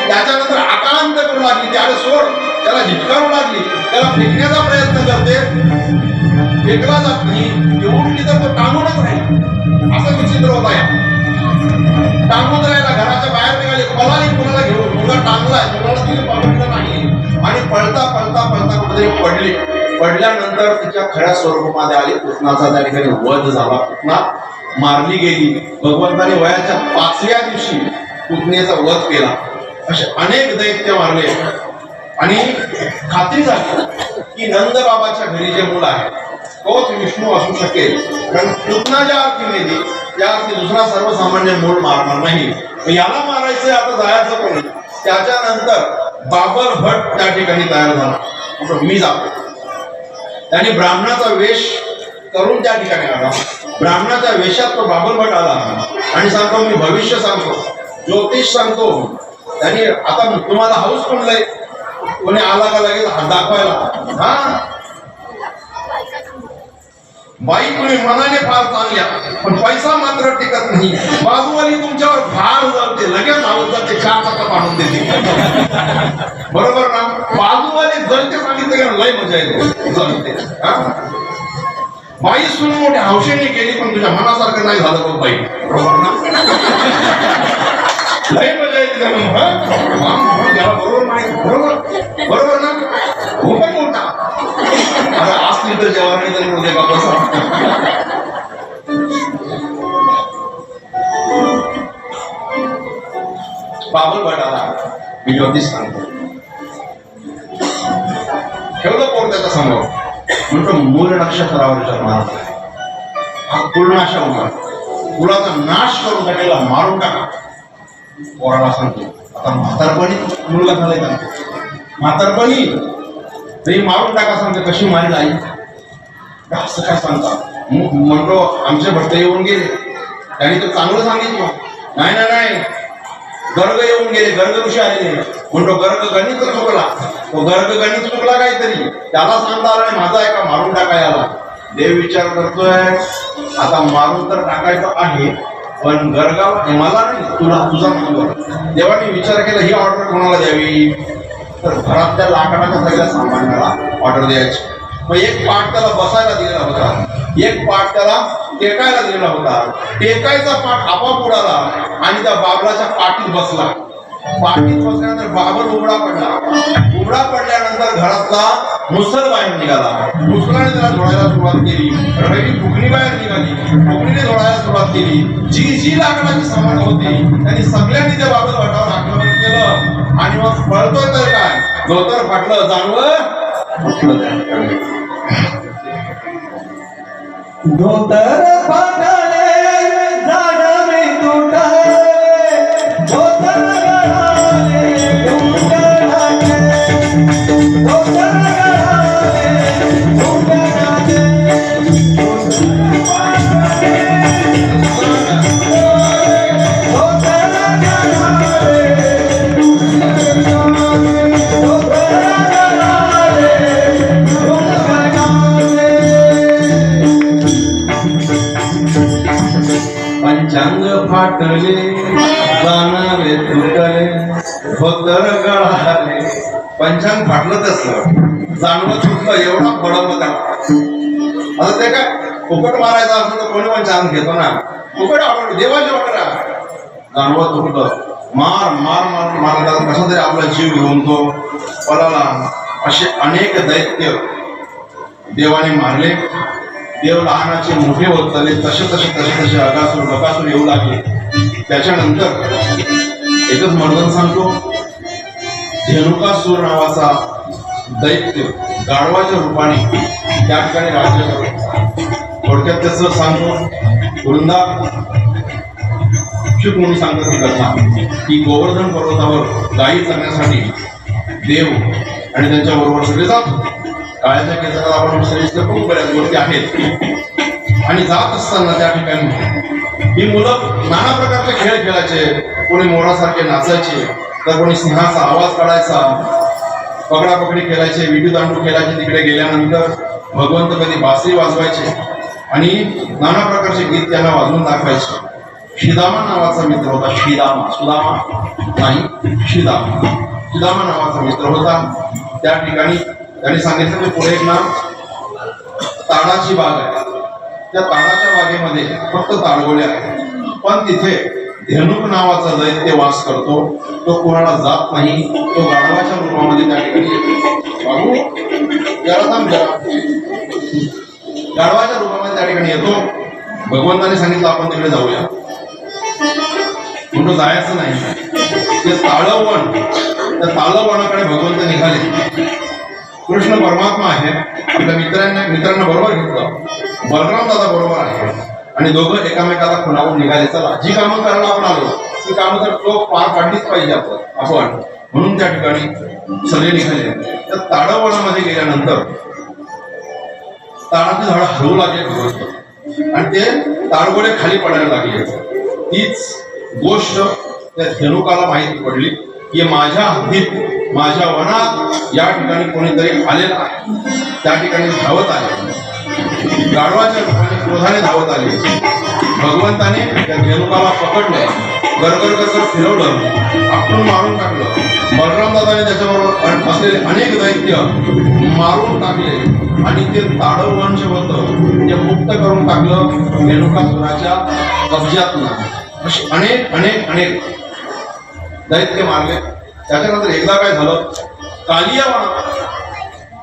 त्याच्यानंतर आकांत करू लागली त्याला सोड त्याला झिटकारू लागली त्याला फेकण्याचा प्रयत्न करते फेकला जात नाही ती उठली तर तो टांगूनच राहील असं विचित्र होत आहे टांगून राहिला घराच्या बाहेर निघाली पळाली कुणाला घेऊन मुलगा टांगलाय मुलाला तिने पकडलं नाही आणि पळता पळता पळता कुठेतरी पडली पडल्यानंतर तिच्या खऱ्या स्वरूपामध्ये आली पुतनाचा त्या ठिकाणी वध झाला पुतना मारली गेली. भगवंताने वयाच्या 5व्या दिवशी पुतणेचा वध केला. असे अनेक दैत्य मारले आणि खात्री झाली की नंद बाबाच्या घरी जे मूल आहे तोच विष्णू असू शकेल. कारण पुतना ज्या अर्थी मेली त्या अर्थी दुसरा सर्वसामान्य मूळ मारणार नाही. याला मारायचं आता जायचं कोणी. त्याच्यानंतर बाबर भट त्या ठिकाणी तयार झाला. मी जातो. त्याने ब्राह्मणाचा वेश करून त्या ठिकाणी आला. ब्राह्मणाच्या वेशात तो बाबर भट आला आणि सांगतो मी भविष्य सांगतो, ज्योतिष सांगतो. त्यांनी आता तुम्हाला हाऊस कोणलंय, कोणी आला का लगेच हात दाखवायला. हा बाई तुम्ही मनाने फार चांगल्या पण पैसा मात्र टिकत नाही. बाजूवाली तुमच्यावर फार उजळते, लगेच धावत जाते, 4 चक्का पाडून देते. बरोबर ना. बाजूवाली जळते सांगितलं की लय मजा येते, जळते. बाई सुन मोठ्या हौशेने केली पण तुझ्या मनासारखं नाही झालं बघ बाई. बरोबर ना. लय मजा येते त्याला. बरोबर नाही. बरोबर बरोबर ना. हो पण मोठा असली तर जेव्हा नाही तरी होते का बसा. बाबर भटाला मी ज्योतिष सांगतो. ठेवलं पोर त्याच्या समोर. म्हणतो मूल नक्षत्रावर जन्माला हा कुळनाशा होणार, कुळाचा नाश करून टाकायला मारून टाका. पोराला सांगतो आता म्हातारपणी मुलगा झालाय का, म्हातारपणी ते मारून टाका. सांगते कशी मारी आई, असं काय सांगता. म्हणतो आमचे भक्त येऊन गेले, त्यांनी तर चांगलं सांगितलं. नाही ना नाही, गर्ग येऊन गेले, गर्ग ऋषी आलेले. म्हणतो गर्ग गणित चुकला. तो गर्ग गणित चुकला काहीतरी, त्याला सांगता आला नाही माझा आहे का मारून टाका याला. देव विचार करतोय आता मारून तर टाकायचं आहे पण गर्गाला मला नाही, तुला तुझा नंबर. देवाने विचार केला ही ऑर्डर कोणाला द्यावी, तर घरातल्या लाकडाच्या सगळ्या सामान्याला ऑर्डर द्यायची. मग एक पाठ त्याला बसायला दिलेला होता, एक पाठ त्याला टेकायला दिलेला होता. टेकायचा पाठ आपोआप उडाला आणि त्या बाबराच्या पाठीत बसला. पाठीत बसल्यानंतर बाबर उघडा पडला. उघडा पडल्यानंतर घरातला मुसळ बाहेर निघाला. मुसळाने त्याला धोळायला सुरुवात केली. रवी फुकणी बाहेर निघाली, फुकणीने धोळायला सुरुवात केली. जी जी लाकडाची सामान होती त्यांनी सगळ्यांनी त्या बाबर भटावर आक्रमण केलं आणि मग पळतोय तर काय, धोतर फाटलं जानवं धोतर फाटले झाडे तुटले, धोतर गळाले तुटले, धोतर गळाले तुटले, पंचांग फाटले जाणारे तुटले, धोतर गळाले. पंचांग फाटलं तसं, जानवं तुटलं, एवढा बडवलं त्याला. आता ते काय फुकट मारायचं असं तर कोणी पण चान्स घेतो ना. फुकट ऑर्डर, देवाची ऑर्डर आहे. जानवं तुटलं, मार मार मार मारला, कसा तरी आपला जीव घेऊन तो पळाला. असे अनेक दैत्य देवाने मारले. देव लहानाचे मोठे होत चालले, तसे तसे तसे तसे अगासूर बकासूर येऊ लागले. त्याच्यानंतर एकच मर्दन सांगतो, धेनुकासूर नावाचा दैत्य गाढवाच्या रूपाने त्या ठिकाणी राज्य करतो. थोडक्यात त्याचं सांगतो. वृंदा शुक मुनी सांगतात ही कथा की गोवर्धन पर्वतावर गायी चरण्यासाठी देव आणि त्यांच्या बरोबर सगळे जातो. काळ्याच्या केसाला आपण सविस्तर खूप बऱ्याच गोष्टी आहेत. आणि जात असताना त्या ठिकाणी ही मुलं नाना प्रकारचे खेळ खेळायचे. कोणी मोरासारखे नाचायचे, तर कोणी सिंहाचा आवाज काढायचा, पकडापकडी खेळायचे, विटी दांडू खेळायचे. तिकडे गेल्यानंतर भगवंत कधी बासरी वाजवायचे आणि नाना प्रकारचे गीत त्यांना वाजवून दाखवायचे. श्रीदामा नावाचा मित्र होता. श्रीदामा, सुदामा नाही, श्रीदामा नावाचा मित्र होता. त्या ठिकाणी त्यांनी सांगितलं की पुढे एक नाव ताडाची बाग आहे. त्या ताडाच्या बागेमध्ये फक्त ताडगोळे आहेत, पण तिथे धेनुक नावाचा दैत्य वास करतो. तो कोणाला जात नाही, तो गाढवाच्या रूपामध्ये त्या ठिकाणी येतो. बाबू जरा थांब जरा. गाढवाच्या रूपामध्ये त्या ठिकाणी येतो भगवंताने सांगितलं आपण तिकडे जाऊया, म्हणून जायचं नाही. ते ताळवण, त्या ताळवणाकडे भगवंत निघाले. कृष्ण परमात्मा आहे, आपल्या मित्रांना बरोबर घेतलं, बलराम दादा बरोबर आहे आणि दोघं एकामेकाला खुणावून निघाले. चला, जी कामं करायला आपण आलो ती कामं तर तो पार पाडलीच पाहिजे आपण, म्हणून त्या ठिकाणी सगळे निघाले. त्या ताडवणामध्ये गेल्यानंतर ताडाची झाड हलवू लागले भगवंत आणि ते ताडगोळे खाली पडायला लागले. तीच गोष्ट त्या धेनुकाला माहिती पडली की माझ्या हद्दीत, माझ्या वनात या ठिकाणी कोणीतरी आलेला आहे. त्या ठिकाणी धावत आले, गाढवाच्या रूपाने क्रोधाने धावत आले. भगवंताने त्या धेनुकाला पकडलं, गरगर गरगर फिरवलं, आपटून मारून टाकलं. बलराम दादाने त्याच्याबरोबर असलेले अनेक दैत्य मारून टाकले आणि ते ताडव वंश होतं ते मुक्त करून टाकलं धेनुकासुराच्या कब्जातनं. अशी अनेक अनेक अनेक दैत्य मारले. त्याच्यानंतर एकदा काय झालं, कालिया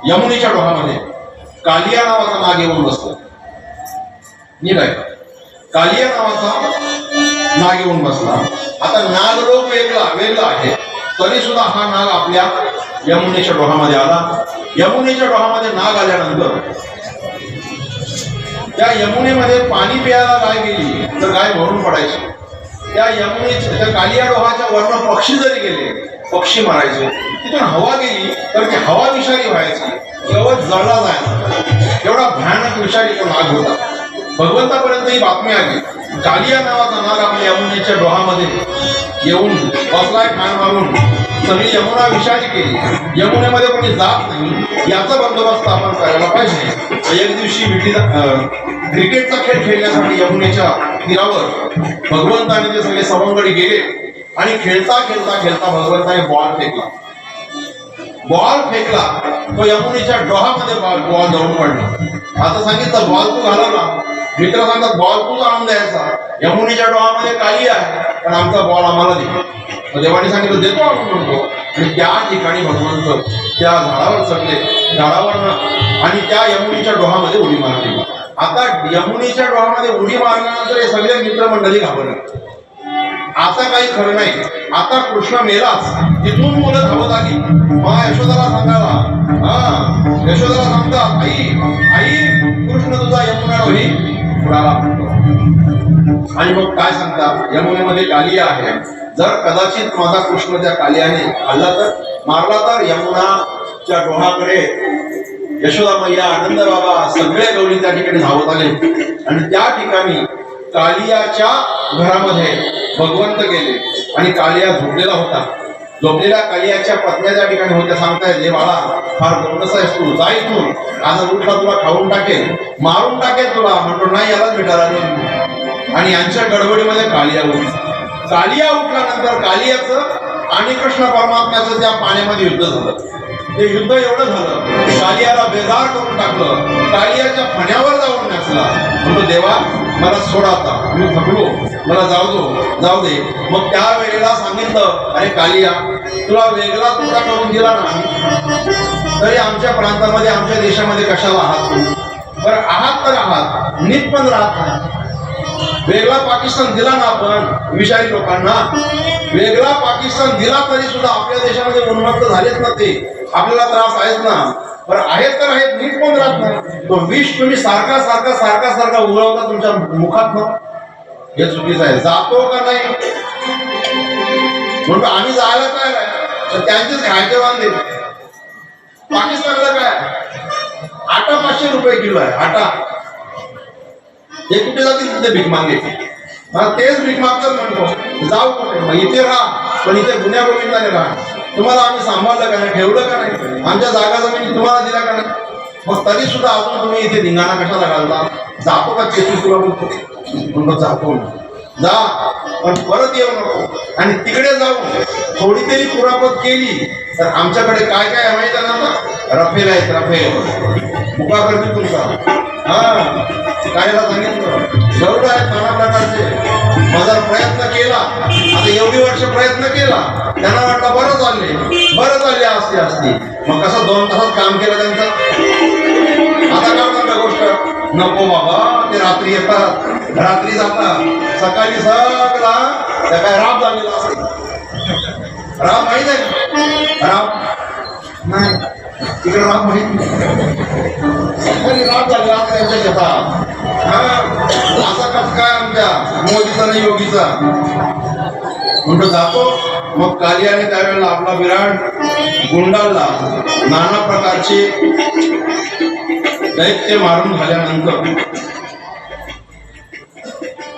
यमुनेच्या डोहामध्ये कालिया नावाचा नाग येऊन बसला. नीट आहे, कालिया नावाचा नाग येऊन बसला. आता नाग लोक वेगळा आहे, तरी सुद्धा हा नाग आपल्या यमुनेच्या डोहामध्ये आला. यमुनेच्या डोहामध्ये नाग आल्यानंतर त्या यमुनेमध्ये पाणी प्यायला गाय गेली तर गाय भरून पडायची. त्या यमुनेच्या, त्या कालिया डोहाच्या वरनं पक्षी जरी गेले, पक्षी मारायचे. तिथून हवा गेली तर ती हवा विषारी व्हायची, गवत जळला जायचा. एवढा भयानक विषारी तो नाग होता. भगवंतापर्यंत ही बातमी आली, कालिया नावाचा नाग आपल्या यमुनेच्या डोहामध्ये येऊन बसलाय, खाण मारून सगळी यमुना विषारी केली. यमुनेमध्ये कोणी जात नाही याचा बंदोबस्त आपण करायला पाहिजे. एक दिवशी क्रिकेटचा खेळ खेळण्यासाठी यमुनेच्या तीरावर भगवंताने ते सगळे सवंगडी गेले आणि खेळता खेळता खेळता भगवंताने बॉल फेकला. तो यमुनेच्या डोहामध्ये बॉल जाऊन पडला. आता सांगितलं बॉल तू घालवला, मित्र सांगतात बॉल तूच आणून द्यायचा, यमुनेच्या डोहामध्ये काली आहे पण आमचा बॉल आम्हाला दे. देवाने सांगितलं देतो आपण म्हणतो. आणि त्या ठिकाणी भगवंत त्या झाडावर चढले, झाडावरनं आणि त्या यमुनेच्या डोहामध्ये उडी मारली. आता यमुनेच्या डोहामध्ये उडी मारल्यानंतर हे सगळे मित्रमंडळी घाबरले. आता काही खरं नाही, आता कृष्ण मेलाच. तिथून मुलं धावत आली, यशोदाला सांगायला, यशोदाला सांगतात आई कृष्ण तुझा यमुना डोही बुडाला. आणि मग काय सांगतात, यमुनेमध्ये कालिया आहे, जर कदाचित माझा कृष्ण त्या कालियाने हल्ला तर, मारला तर यमुनाच्या डोहाकडे यशोदा मैया, आनंद बाबा सगळे गवळी त्या ठिकाणी धावत आले आणि त्या ठिकाणी कालियाच्या घरामध्ये भगवंत गेले आणि कालिया झोपलेला होता. झोपलेल्या कालियाच्या पत्न्या त्या ठिकाणी होत्या. सांगतायत, हे बाळा फार गोंडस आहेस तू, जा इथून, आज उठला तुला खाऊन टाकेल, मारून टाकेल तुला. म्हणतो नाही, यालाच भेटायला नाही. आणि यांच्या गडबडीमध्ये कालिया उठल्यानंतर कालियाचं आणि कृष्ण परमात्म्याचं त्या पाण्यामध्ये युद्ध झालं. ते युद्ध एवढं झालं, कालियाला बेजार करून टाकलं, कालियाच्या फण्यावर जाऊन नसला. म्हणतो देवा मला सोड, आता मी थकलो, मला जाऊ दे. मग त्या वेळेला सांगितलं, अरे कालिया तुला वेगळा तुकडा करून दिला ना, तरी आमच्या प्रांतामध्ये, आमच्या देशामध्ये कशाला आहात तुम्ही? बरं आहात तर आहात, नीट पण राहत नाही. वेगळा पाकिस्तान दिला ना आपण विषारी लोकांना, वेगळा पाकिस्तान दिला तरी सुद्धा आपल्या देशामध्ये उन्मत्त झालेच ना, ते आपल्याला त्रास आहेच ना. बरं आहेत तर आहेत, नीट पण राहत नाही. तो विष तुम्ही सारखा उगवता तुमच्या मुखात ना, हे चुकीचं आहे. जातो का नाही म्हणतो आम्ही जायला काय तर त्यांचेच खायचे वांदे. पाकिस्तानला काय आटा 500 रुपये किलो आहे आटा. हे कुठे जातील तिथे भीक मागे, तेच भीक मागतात. म्हणतो जाऊ कुठे, मग इथे राहा पण इथे गुन्ह्या गोविंदाने राहा. तुम्हाला आम्ही सांभाळलं का नाही, ठेवलं का नाही, आमच्या जागा जमिनी तुम्हाला दिल्या का नाही, मग तरी सुद्धा अजून तुम्ही इथे धिंगाणा कशाला घालता? जातो का चेतू तुला म्हणतो जातो, जा पण परत येऊ नको. आणि तिकडे जाऊन थोडी तरी कुरापत केली तर आमच्याकडे काय काय माहिती आहे ना, रफेल आहेत, रफेल मुका करतील तुमचा. कायला सांगितलं गरुड आहेत नाना प्रकारचे. माझा प्रयत्न केला, आता एवढी वर्ष प्रयत्न केला, त्यांना वाटलं बरं चालले असते. मग कसं 2 तासात काम केलं त्यांचं. आता काय म्हणता गोष्ट, नको बाबा ते रात्री येतात, रात्री जाता सकाळी सगळा त्या काय राब झालेला असतो. राब माहित आहे? राब नाही, तिकडे राब माहित नाही. सकाळी राब झालेला असतो त्यांच्या शेतात. असा कस काय आमच्या मोदीचा नाही योगीचा म्हणतो जातो. मग कालियाने त्यावेळेला आपला विराट गुंडाळला. नाना प्रकारचे दैत्य मारून झाल्यानंतर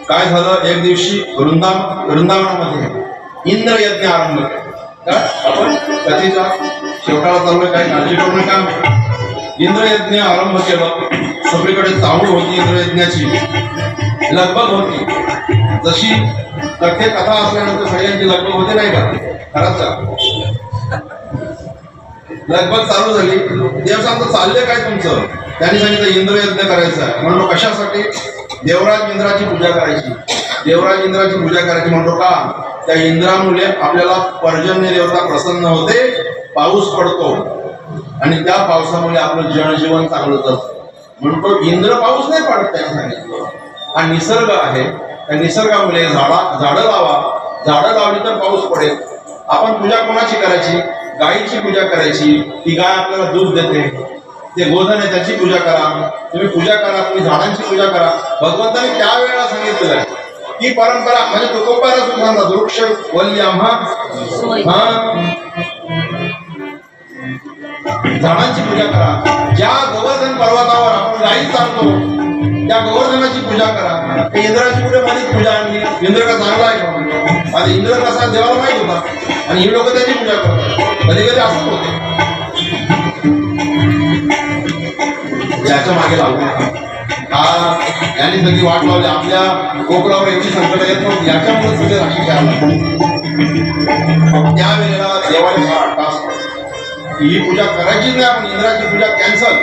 काय झालं, एक दिवशी वृंदावनामध्ये इंद्र यज्ञ आरंभ केला. आपण कथेच्या शेवटाला चाललोय, काही काळजी करू नका. इंद्र यज्ञ आरंभ केलं. सगळीकडे चाहूल होती इंद्र यज्ञाची, लगबग होती. जशी कथा असल्यानंतर सगळ्यांची लगबग होते नाही का, खरंच लगबग चालू झाली. देव सांगतो चालले काय तुमचं? त्यांनी सांगितलं इंद्र यज्ञ करायचा आहे. म्हणलो कशासाठी? देवराज इंद्राची पूजा करायची. देवराज इंद्राची पूजा करायची म्हणतो का? त्या इंद्रामुळे आपल्याला पर्जन्य देवता प्रसन्न होते, पाऊस पडतो आणि त्या पावसामुळे आपलं जनजीवन चांगलं जातं. म्हणतो इंद्र पाऊस नाही पडत, त्याने सांगितलं हा निसर्ग आहे. त्या निसर्गामुळे झाडं लावा, झाडं लावली तर पाऊस पडेल. आपण पूजा कोणाची करायची? गायीची पूजा करायची. ती गाय आपल्याला दूध देते. ते गोधन आहे त्याची पूजा करा. तुम्ही पूजा करा, तुम्ही झाडांची पूजा करा. भगवंताने त्यावेळेला सांगितलेलं आहे ही परंपरा. म्हणजे तुकोबारा सुद्धा वृक्ष वल्ली आम्हा झाडांची पूजा करा. ज्या गोवर्धन पर्वतावर आपण गायी चालतो त्या गोवर्धनाची पूजा करा. इंद्राची पुढे मध्येच पूजा आणली. इंद्र का चांगला आहे का? आता इंद्र कसा देवाला माहित होता आणि ही लोक त्याची पूजा करतात. कधी कधी असंच होते. याच्या मागे लागू यांनी सगळी वाट लावली. आपल्या कोकणावर एवढी संकट येत नव्हती, याच्यामुळे सगळे राशी करायला. त्यावेळेला देवाने ही पूजा करायची नाही. आपण इंद्राची पूजा कॅन्सल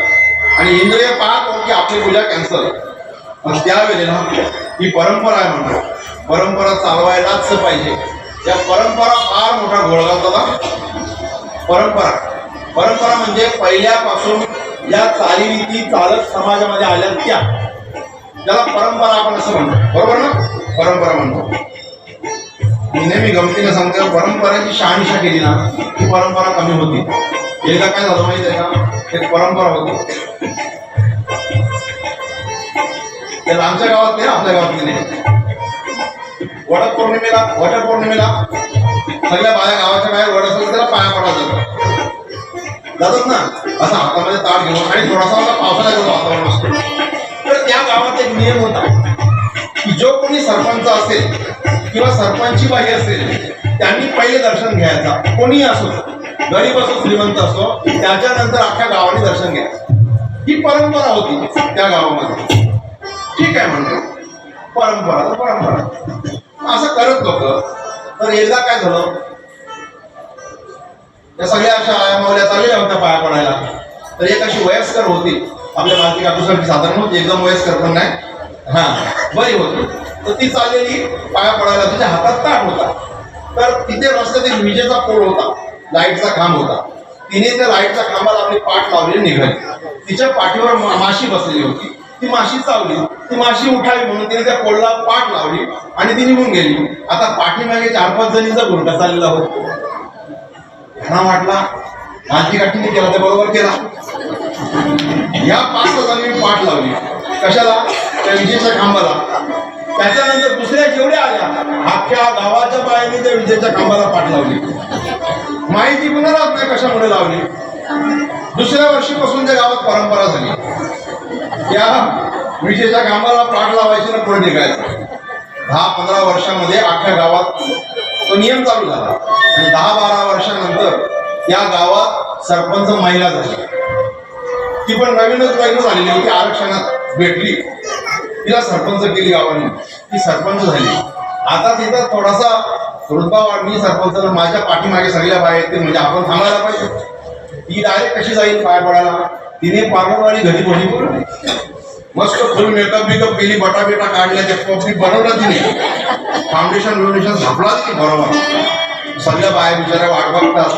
आणि इंद्रिय पाहत की आपली पूजा कॅन्सल. त्यावेळेला ही परंपरा आहे म्हणतो. परंपरा चालवायलाच पाहिजे. या परंपरा फार मोठा घोळ घालतात. परंपरा म्हणजे पहिल्यापासून या चालीरीती चालत समाजामध्ये आल्या त्याला परंपरा आपण असं म्हणतो. बरोबर ना? परंपरा म्हणतो. मी नेहमी गमतीने सांगतो, परंपरेची शहानिशा केली ना ती परंपरा कमी होती. एकदा काय झालं माहिती आहे का? एक परंपरा होती. त्याला आमच्या गावात नाही, आपल्या गावात नाही. वटपौर्णिमेला सगळ्या बाया गावाच्या बाहेर वड असेल त्याला पाया पडायला जातात ना, असं हातामध्ये ताट घेऊन. आणि थोडासा पावसाळ्याचं वातावरण असतो. तर त्या गावात एक नियम होता की जो कोणी सरपंच असेल किंवा सरपंची बाई असेल त्यांनी पहिले दर्शन घ्यायचा. कोणीही असो, गरीब असो श्रीमंत असो, त्याच्यानंतर अख्ख्या गावाने दर्शन घ्यायचं. ही परंपरा होती त्या गावामध्ये. ठीक आहे म्हणतो, परंपरा असं करत लोक. तर एकदा काय झालं, त्या सगळ्या अशा आया मावल्या चाललेल्या होत्या पाया पडायला. तर एक अशी वयस्कर होती, आपल्या मालती काकूसारखी साधारण होती, एकदम वयस्कर पण नाही, बरी होती. तर ती चाललेली पाया पडायला, तिच्या हातात ताट होता. तर तिथे रस्त्यात विजेचा पोल होता, लाईटचा खांब होता. तिने त्या लाईटच्या खांबाला आपली पाठ लावली, निघाली. तिच्या पाठीवर माशी बसलेली होती. ती माशी चावली, ती माशी उठावी म्हणून तिने त्या पोलला पाठ लावली आणि ती निघून गेली. आता पाठीमागे 4-5 जणींचा गुरटा चाललेला होता. ना वाटला मालती काठीने केला तर बरोबर केला. या 5 जणांनी पाठ लावली. कशाला? त्या विजेच्या खांबाला. त्याच्यानंतर दुसऱ्या जेवढ्या आल्या अख्ख्या गावाच्या बायांनी त्या विजेच्या खांबाला पाठ लावली. माहिती कुणालाच नाही कशामुळे लावली. दुसऱ्या वर्षीपासून त्या गावात परंपरा झाली. त्या विजेच्या खांबाला पाठ लावायची ना पुढे निघायचं. 10-15 वर्षामध्ये अख्ख्या गावात तो नियम चालू झाला. आणि 10-12 वर्षानंतर या गावात सरपंच महिला झाली. ती पण नवीनच लग्न झालेली होती, आरक्षणात भेटली, तिला सरपंच केली गावाने. ती सरपंच झाली. आता तिथं थोडासा रुतबा वाढली सरपंचाला. माझ्या पाठीमागे सगळ्या बाया येते म्हणजे आपण थांबायला पाहिजे. ती डायरेक्ट कशी जाईल पाय पडायला? तिने पार्लरवाली घरी बोली बोलली, मस्त फुल मेकअप केली, बटा काढल्या, त्या कॉफी बनवला तिने, फाउंडेशन झापला की बरोबर. सगळ्या बाया बिचाऱ्या वाट बघतात.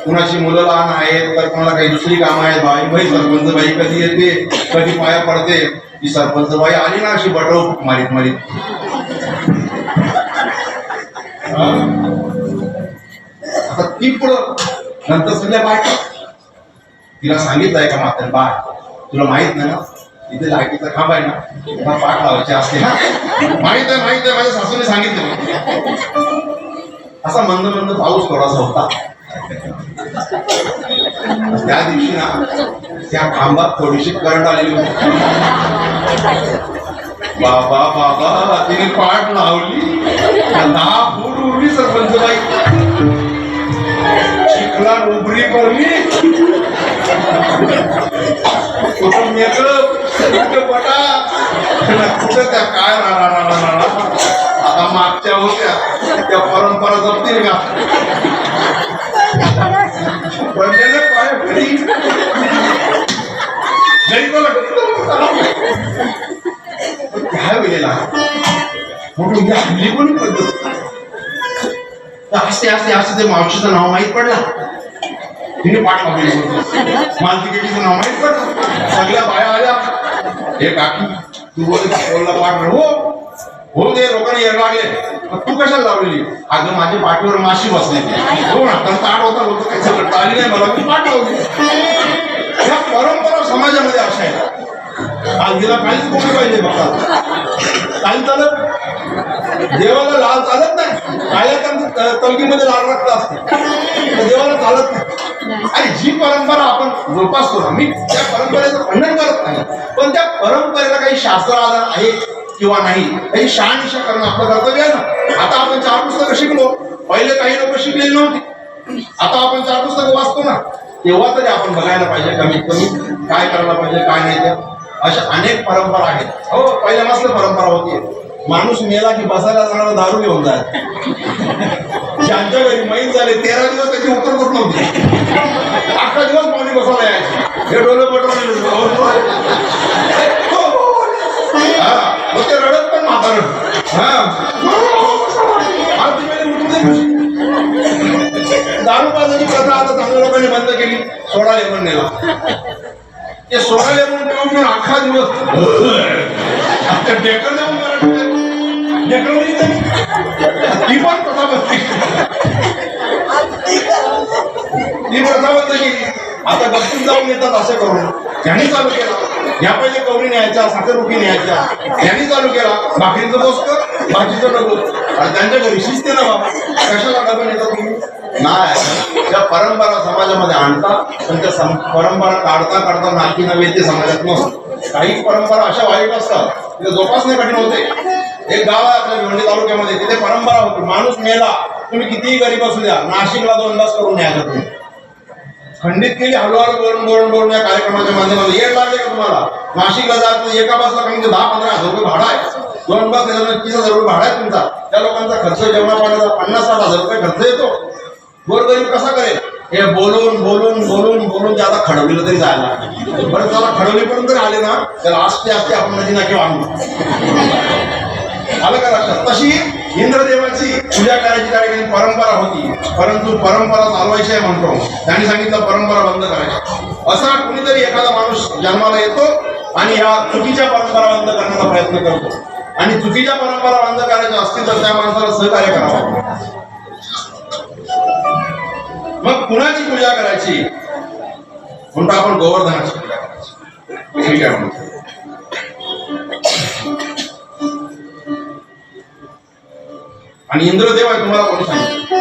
कुणाची मुलं लहान आहेत, तर कोणाला काही दुसरी कामं आहेत. बाई सरपंच बाई कधी येते, कधी पाया पडते. ती सरपंच बाई आली ना अशी बटव मारीत मारीत, आता ती पुढं नंतर सगळ्या बायका तिला सांगितलंय का म्हातारी बाय, तुला माहित नाही ना इथे लाईटीचा खांब आहे ना, तेव्हा पाठ लावायची असते ना. माहित आहे माझ्या सासूने सांगितलं. असा मंद मंद पाऊस थोडासा होता. त्या दिवशी ना त्या खांबात थोडीशी करंट आलेली होती. बाबा बाबा तिने पाठ लावली, 10 फूट उरली सरपंच बाई, चिखला उभरी पडली, कुठं मेकअप कुठं पटा कुठं त्या काय आता मागच्या होत्या त्या परंपरा जपतील का? पडलेलं पाय घरी काय वेळेला म्हणून हल्ली कोणी पद्धत असते असते असते ते मावशीचं नाव माहीत पडला, तिने पाठ लावलेली होती, मालतिकेटीचं नाव माहीत पडलं, सगळ्या बाया आल्या, हे काकी तू बोलला पाठ हो दे, लोकांनी यायला लागले, तू कशाला लावलेली? अगं माझ्या पाठीवर माशी बसली, हो ना ताट होता, लोक काही सगळं आली नाही, मला मी पाठ लावली. या परंपरा समाजामध्ये अशा आहेत. आज तिला काहीच कोणी पाहिजे बघा, काही चालत देवाला लाल चालत नाही, काळ्या तलगीमध्ये लाल रक्त असते, देवाला चालत नाही. आणि जी परंपरा आपण जोपासतो ना, मी त्या परंपरेचं खंडन करत नाही, पण त्या परंपरेला काही शास्त्र आधार आहे किंवा नाही, काही शहानिशा करणं आपलं कर्तव्य आहे ना. आता आपण 4 पुस्तकं शिकलो, पहिले काही लोक शिकलेली नव्हती, आता आपण 4 पुस्तकं वाचतो ना, तेव्हा तरी आपण बघायला पाहिजे कमीत कमी काय करायला पाहिजे काय नाही. त्या अशा अनेक परंपरा आहेत. हो पहिल्या मस्त परंपरा होती, माणूस मेला की बसायला जाणारा दारू घेऊन जाय, ज्यांच्या घरी मैत झाले 13 दिवस त्याची उत्तर होत नव्हती, 8 दिवस पाणी बसायला यायचे, हे डोले पटवले मग ते रडत पण म्हातारं दारू पाजाची प्रथा आता चांगल्या लोकांनी बंद केली, सोडा लेमन नेला, ते सोडा लेमन पिऊन अख्खा दिवस ढेकळ देऊन ती पण प्रथा बसली, ती प्रथा बंद केली. आता गप्पून जाऊन येतात असं करून, ज्यांनी चालू केला या पहिले कवरी न्यायच्या, साखररुखी न्यायच्या, यांनी चालू केला भाकरीचं बोसक भाजीचं डबं, आणि त्यांच्या घरी शिस्ते ना बाबा, कशाला डबं नेता तुम्ही? नाही, त्या परंपरा समाजामध्ये आणतात, पण त्या परंपरा काढता काढता नाकी नव्हे ते समाजात नसतं. काही परंपरा अशा वाईट असतात तिथे जोपासणे कठीण होते. एक गाव आहे आपल्या भिवंडी तालुक्यामध्ये, तिथे परंपरा होती, माणूस मेला तुम्ही कितीही गरीब असू द्या, नाशिकला 2 बस करून न्यायचा तुम्ही. खंडित केली हळूहळू बोलून या कार्यक्रमाच्या माध्यमातून. येड लागले का तुम्हाला? नाशिकला जायचं एका बसला कमी 10-15 हजार रुपये भाडा आहे, 2 बस 30,000 रुपये भाडा आहे तुमचा. त्या लोकांचा खर्च जेवणा पाण्याचा 50-60 हजार रुपये खर्च येतो. गोरगरीब कसा करेल? हे बोलून बोलून बोलून बोलून ते आता खडवलीला तरी जायला लागलं. बरं त्याला खडवलीपर्यंत तरी आले ना, त्याला आस्ते आस्ते आपण नदी नाके आणू आलं का लक्षात? तशी इंद्रदेवाची पूजा करायची त्या ठिकाणी परंपरा होती, परंतु परंपरा चालवायची आहे म्हणतो, त्यांनी सांगितलं परंपरा बंद करायची. असा कुणीतरी एखादा माणूस जन्माला येतो आणि ह्या चुकीच्या परंपरा बंद करण्याचा प्रयत्न करतो, आणि चुकीच्या परंपरा बंद करायच्या असतील तर त्या माणसाला सहकार्य करावं. मग कुणाची पूजा करायची म्हणतो आपण? गोवर्धनाची पूजा करायची. ठीक आहे म्हणतो. आणि इंद्रदेव आहे तुम्हाला कोणी सांगितलं?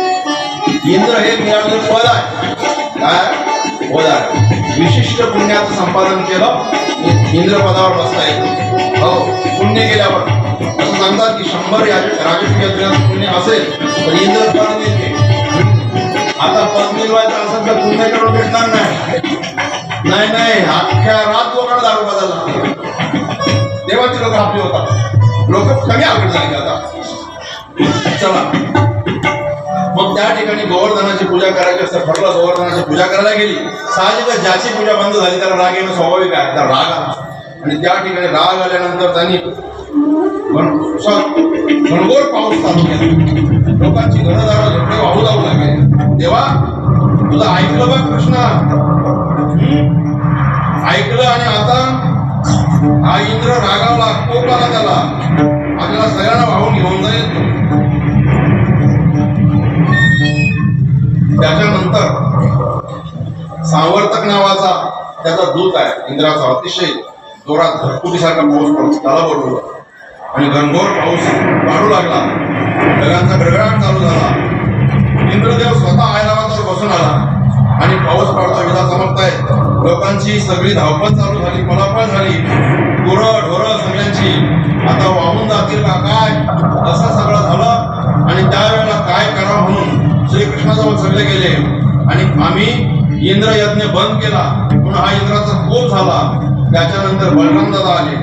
इंद्र हे मिळालेलं पद आहे, काय पद आहे, विशिष्ट पुण्याचं संपादन केलं इंद्र पदावर बसता येतं. हो, पुण्य केल्यावर असं सांगतात की 100 राजकीय पुण्य असेल तर इंद्र पद मिळते. आता पद मिळवायचं असेल तर पुण्य करून भेटणार नाही, नाही अख्ख्या रात लोकांना दारू बदलला. देवाची लोक आपली होतात, लोक कमी आवड झाली आता. चला मग त्या ठिकाणी गोवर्धनाची पूजा करायची असं ठरलं, गोवर्धनाची पूजा करायला गेली. साहजिकच ज्याची पूजा बंद झाली त्याला राग येणं स्वाभाविक आहे, त्याला राग आला. आणि त्या ठिकाणी राग आल्यानंतर त्यांनी घनघोर पाऊस चालू केला, लोकांची घरदार झोपडे वाहू जाऊ लागले. देवा तुझं ऐकलं बघ कृष्णा, ऐकलं, आणि आता हा इंद्र रागावला, कोप आला त्याला, आपल्याला सगळ्यांना वाहून घेऊन जाईल. त्याच्यानंतर सावर्तक नावाचा त्याचा दूत आहे इंद्राचा, अतिशय जोरात धरपुटीसारखा पाऊस पडतो त्याला बोलवलं आणि घनघोर पाऊस पाडू लागला. ढगांचा गडगडाट चालू झाला. इंद्रदेव स्वतः ऐरावतावर बसून आला आणि पाऊस पडता विजा चमकतायत. लोकांची सगळी धावपळ चालू झाली, पळापळ झाली. गुरं ढोरं सगळ्यांची आता वाहून जातील का काय, असं सगळं झालं. आणि त्यावेळेला काय करावं म्हणून श्रीकृष्णाजवळ सगळे गेले आणि आम्ही इंद्र यज्ञ बंद केला. म्हणून हा इंद्राचा कोप झाला. त्याच्यानंतर बलराम दादा आले,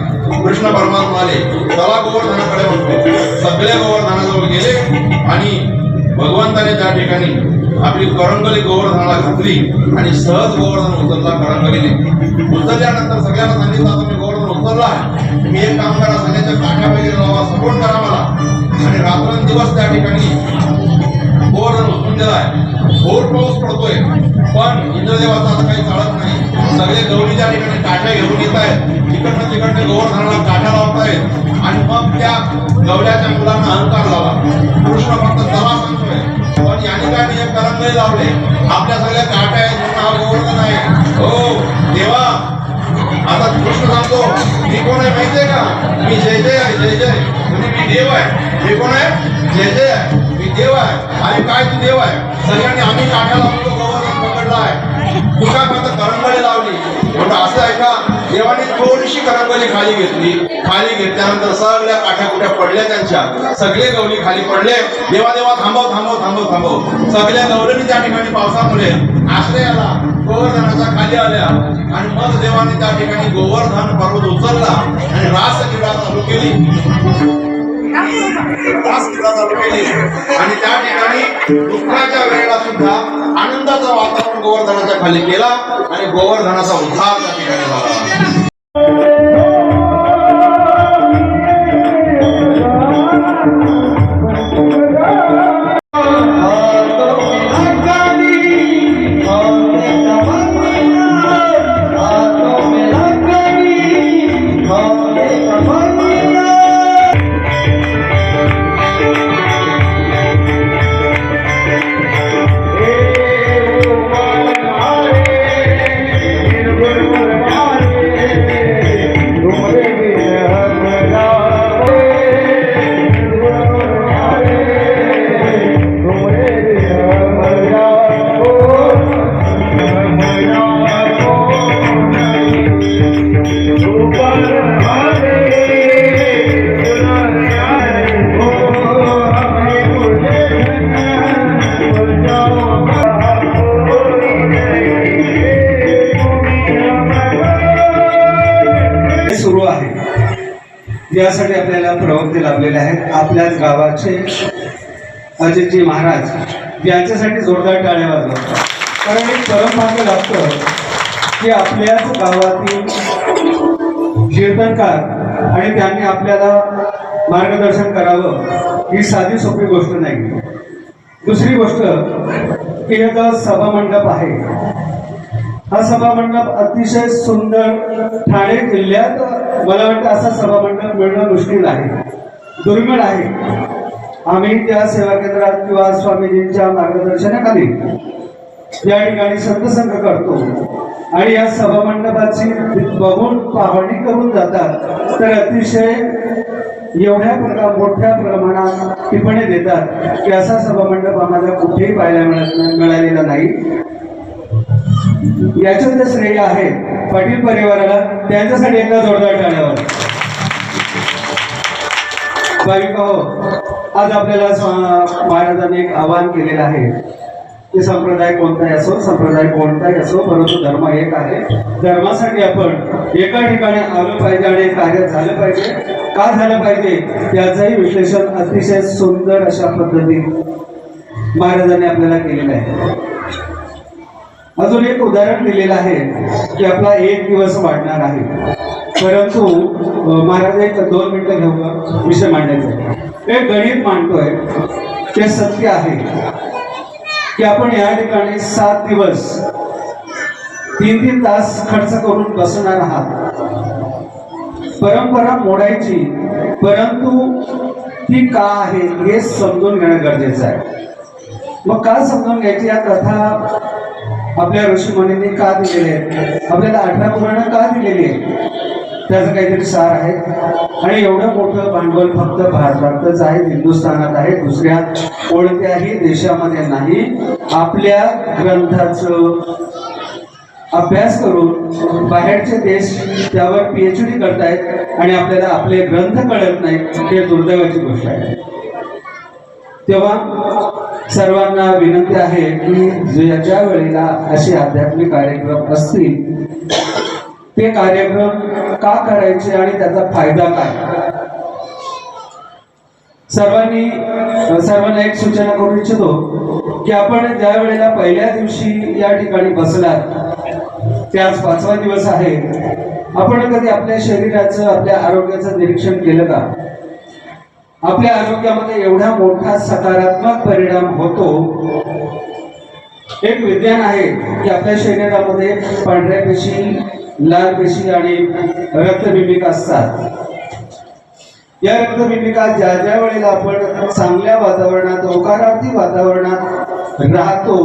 कृष्ण परमात्मा आले, चला गोवर्धनाकडे म्हणतो. सगळे गोवर्धनाजवळ गेले आणि भगवंताने त्या ठिकाणी आपली करंगली गोवर्धनाला घातली आणि सहज गोवर्धन उचलला. करंगलीने उचलल्यानंतर सगळ्यांना सांगितलं आता मी गोवर्धन उचलला आहे, तुम्ही एक काम करा, सगळ्याच्या काठ्या वगैरे लावा, सपोर्ट करा मला. आणि रात्रंदिवस त्या ठिकाणी गोवर्धन उचलून दिलाय. भोर पाऊस पडतोय पण इंद्रदेवाचा आता काही चालत नाही. सगळे गौरी त्या ठिकाणी काठ्या घेऊन येत आहेत, तिकडनं तिकडनं गोवर्धनाला काठ्या लावतायत आणि मग त्या गवल्याच्या मुलांना अहंकार लावा. कृष्ण फक्त चला सांगतोय पण याने काय एक करंगळी लावले, आपल्या सगळ्या काठ्या आहेत म्हणून हा गोवर्धन आहे. हो देवा, आता कृष्ण सांगतो मी कोण आहे माहितीये का, मी जय जय आहे, जय जय. म्हणजे मी देव आहे. मी कोण आहे, जय जय आहे, मी देव आहे. आणि काय तू देव आहे, सगळ्यांनी आम्ही काठ्या लावतो, गोवर्धन पकडला आहे, तू काय फक्त करंगळी लावली. म्हणून असं आहे का, देवाने थोडीशी करंगळी खाली घेतली. खाली घेतल्यानंतर सगळ्या काठ्या कुठ्या पडल्या त्यांच्या, सगळे गवली खाली पडले. देवा देवा थांबव थांबव थांबव थांबव. सगळ्या गवलीने त्या ठिकाणी पावसामुळे आश्रयाला गोवर्धनाच्या खाली आल्या आणि मग देवाने त्या ठिकाणी गोवर्धन पर्वत उचलला आणि रासक्रीडा चालू केली. रासक्रीडा चालू केली आणि त्या ठिकाणी दुःखाच्या वेळेला सुद्धा आनंदाचं वातावरण गोवर्धनाच्या खाली केला आणि गोवर्धनाचा उद्धार त्या ठिकाणी झाला. सुरू आहे. यासाठी आपल्याला प्रवृत्ती लाभलेल्या आहेत. आपल्याच गावाचे अजितजी महाराज यांच्यासाठी जोरदार टाळ्या वाजवा. कारण एक परमभाग्य लागतं की आपल्याच गावातील कीर्तनकार आणि त्यांनी आपल्याला मार्गदर्शन करावं ही साधी सोपी गोष्ट नाही. दुसरी गोष्ट की हे जो सभामंडप आहे, हा सभामंडप अतिशय सुंदर. ठाणे जिल्ह्यात मला वाटतं असा सभामंडप मिळणं मुश्किल आहे, दुर्मिळ आहे. आम्ही त्या सेवा केंद्रात किंवा स्वामीजींच्या मार्गदर्शनाखाली या ठिकाणी संतसंग करतो आणि या सभामंडपाची बघून पाहणी करून जातात तर अतिशय एवढ्या मोठ्या प्रमाणात टिप्पणी देतात की असा सभामंडप आम्हाला कुठेही पाहायला मिळालेला नाही. याचं जे श्रेय आहे पाटील परिवाराला, त्यांच्यासाठी एकदा जोरदार टाळ्यावर. भाविक आज आपल्याला महाराजांनी एक आवाहन केलेलं आहे की संप्रदाय कोणताही असो, संप्रदाय कोणताही असो, परंतु धर्म एक आहे. धर्मासाठी आपण एका ठिकाणी आलं पाहिजे आणि कार्य झालं पाहिजे. का झालं पाहिजे याचंही विश्लेषण अतिशय सुंदर अशा पद्धतीत महाराजांनी आपल्याला केलेलं आहे. अजून एक उदाहरण दिलेलं आहे की आपला एक दिवस वाढणार आहे, परंतु महाराज एक 2 मिनिटं घेऊ विषय मांडायचा. एक गणित मांडतोय ते सत्य आहे की आपण या ठिकाणी 7 दिवस 3-3 तास खर्च करून बसणार आहात. परंपरा मोडायची, परंतु ती का आहे हे समजून घेणं गरजेचं आहे. मग का समजून घ्यायची? या कथा आपल्या ऋषीमुनींनी का दिलेल्या आहेत, आपल्याला 18 पुराणं का दिलेली आहेत, त्याचं काहीतरी सार आहे. आणि एवढं मोठं भांडवल फक्त भारतातच आहे, हिंदुस्थानात आहे, दुसऱ्या कोणत्याही देशामध्ये नाही. आपल्या ग्रंथाचं अभ्यास करून बाहेरचे देश त्यावर PhD करतायत आणि आपल्याला आपले ग्रंथ कळत नाहीत, हे दुर्दैवाची गोष्ट आहे. तेव्हा सर्वांना विनंती आहे की ज्या वेळेला असे आध्यात्मिक कार्यक्रम असतील ते कार्यक्रम का करायचे आणि त्याचा फायदा काय, सर्वांना एक सूचना करू इच्छितो की आपण ज्या वेळेला पहिल्या दिवशी या ठिकाणी बसलात, ते आज 5वा दिवस आहे, आपण कधी आपल्या शरीराचं, आपल्या आरोग्याचं निरीक्षण केलं का? आपल्या आरोग्यामध्ये एवढा मोठा सकारात्मक परिणाम होतो. एक विज्ञान आहे की आपल्या शरीरामध्ये पांढऱ्या पेशी, लाल पेशी आणि रक्तबिंबिका असतात. या रक्तबिंबिका ज्या ज्या वेळेला आपण चांगल्या वातावरणात, होकारार्थी वातावरणात राहतो,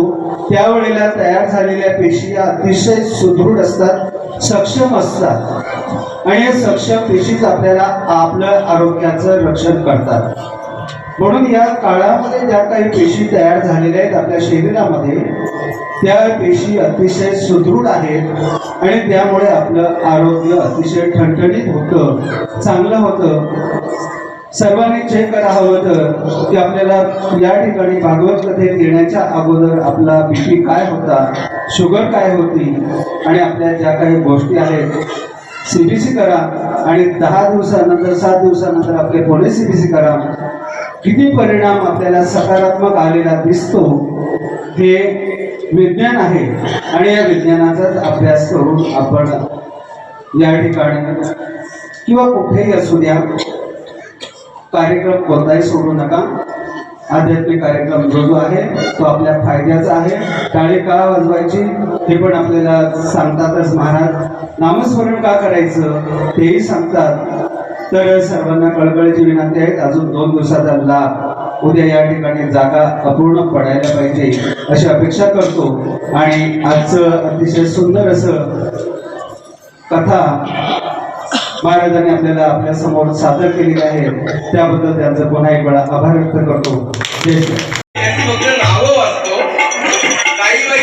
त्यावेळेला तयार झालेल्या पेशी अतिशय सुदृढ असतात, सक्षम असतात आणि या सक्षम पेशीच आपल्याला आपलं आरोग्याचं रक्षण करतात. म्हणून या काळामध्ये ज्या काही पेशी तयार झालेल्या आहेत आपल्या शरीरामध्ये, त्या पेशी अतिशय सुदृढ आहेत आणि त्यामुळे आपलं आरोग्य अतिशय ठणठणीत होतं, चांगलं होतं. सर्वांनी चेक करावं होतं की आपल्याला या ठिकाणी भागवत कथेत येण्याच्या अगोदर आपला BP काय होता, शुगर काय होती आणि आपल्या ज्या काही गोष्टी आहेत CBC करा आणि 10 दिवसानंतर 7 दिवसानंतर आपले पुढे CBC करा. किती परिणाम आपल्याला सकारात्मक आलेला दिसतो हे विज्ञान आहे आणि या विज्ञानाचाच अभ्यास करून आपण या ठिकाणी किंवा कुठेही असू द्या कार्यक्रम कोणताही सोडू नका. आध्यात्मिक कार्यक्रम जो आहे तो आपल्या फायद्याचा आहे. टाळी का वाजवायची हे पण आपल्याला सांगतातच महाराज. नामस्मरण का करायचं तेही सांगतात. तर सर्वांना कळकळीची विनंती आहे, अजून 2 दिवसाचा लाभ उद्या या ठिकाणी जागा अपूर्ण पडायला पाहिजे अशी अपेक्षा करतो. आणि आजचं अतिशय सुंदर असं कथा महाराजांनी आपल्याला आपल्या समोर सादर केलेली आहे, त्याबद्दल त्यांचं पुन्हा एक वेळा आभार व्यक्त करतो. जय श्री. नावं वाचतो काही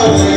Thank you.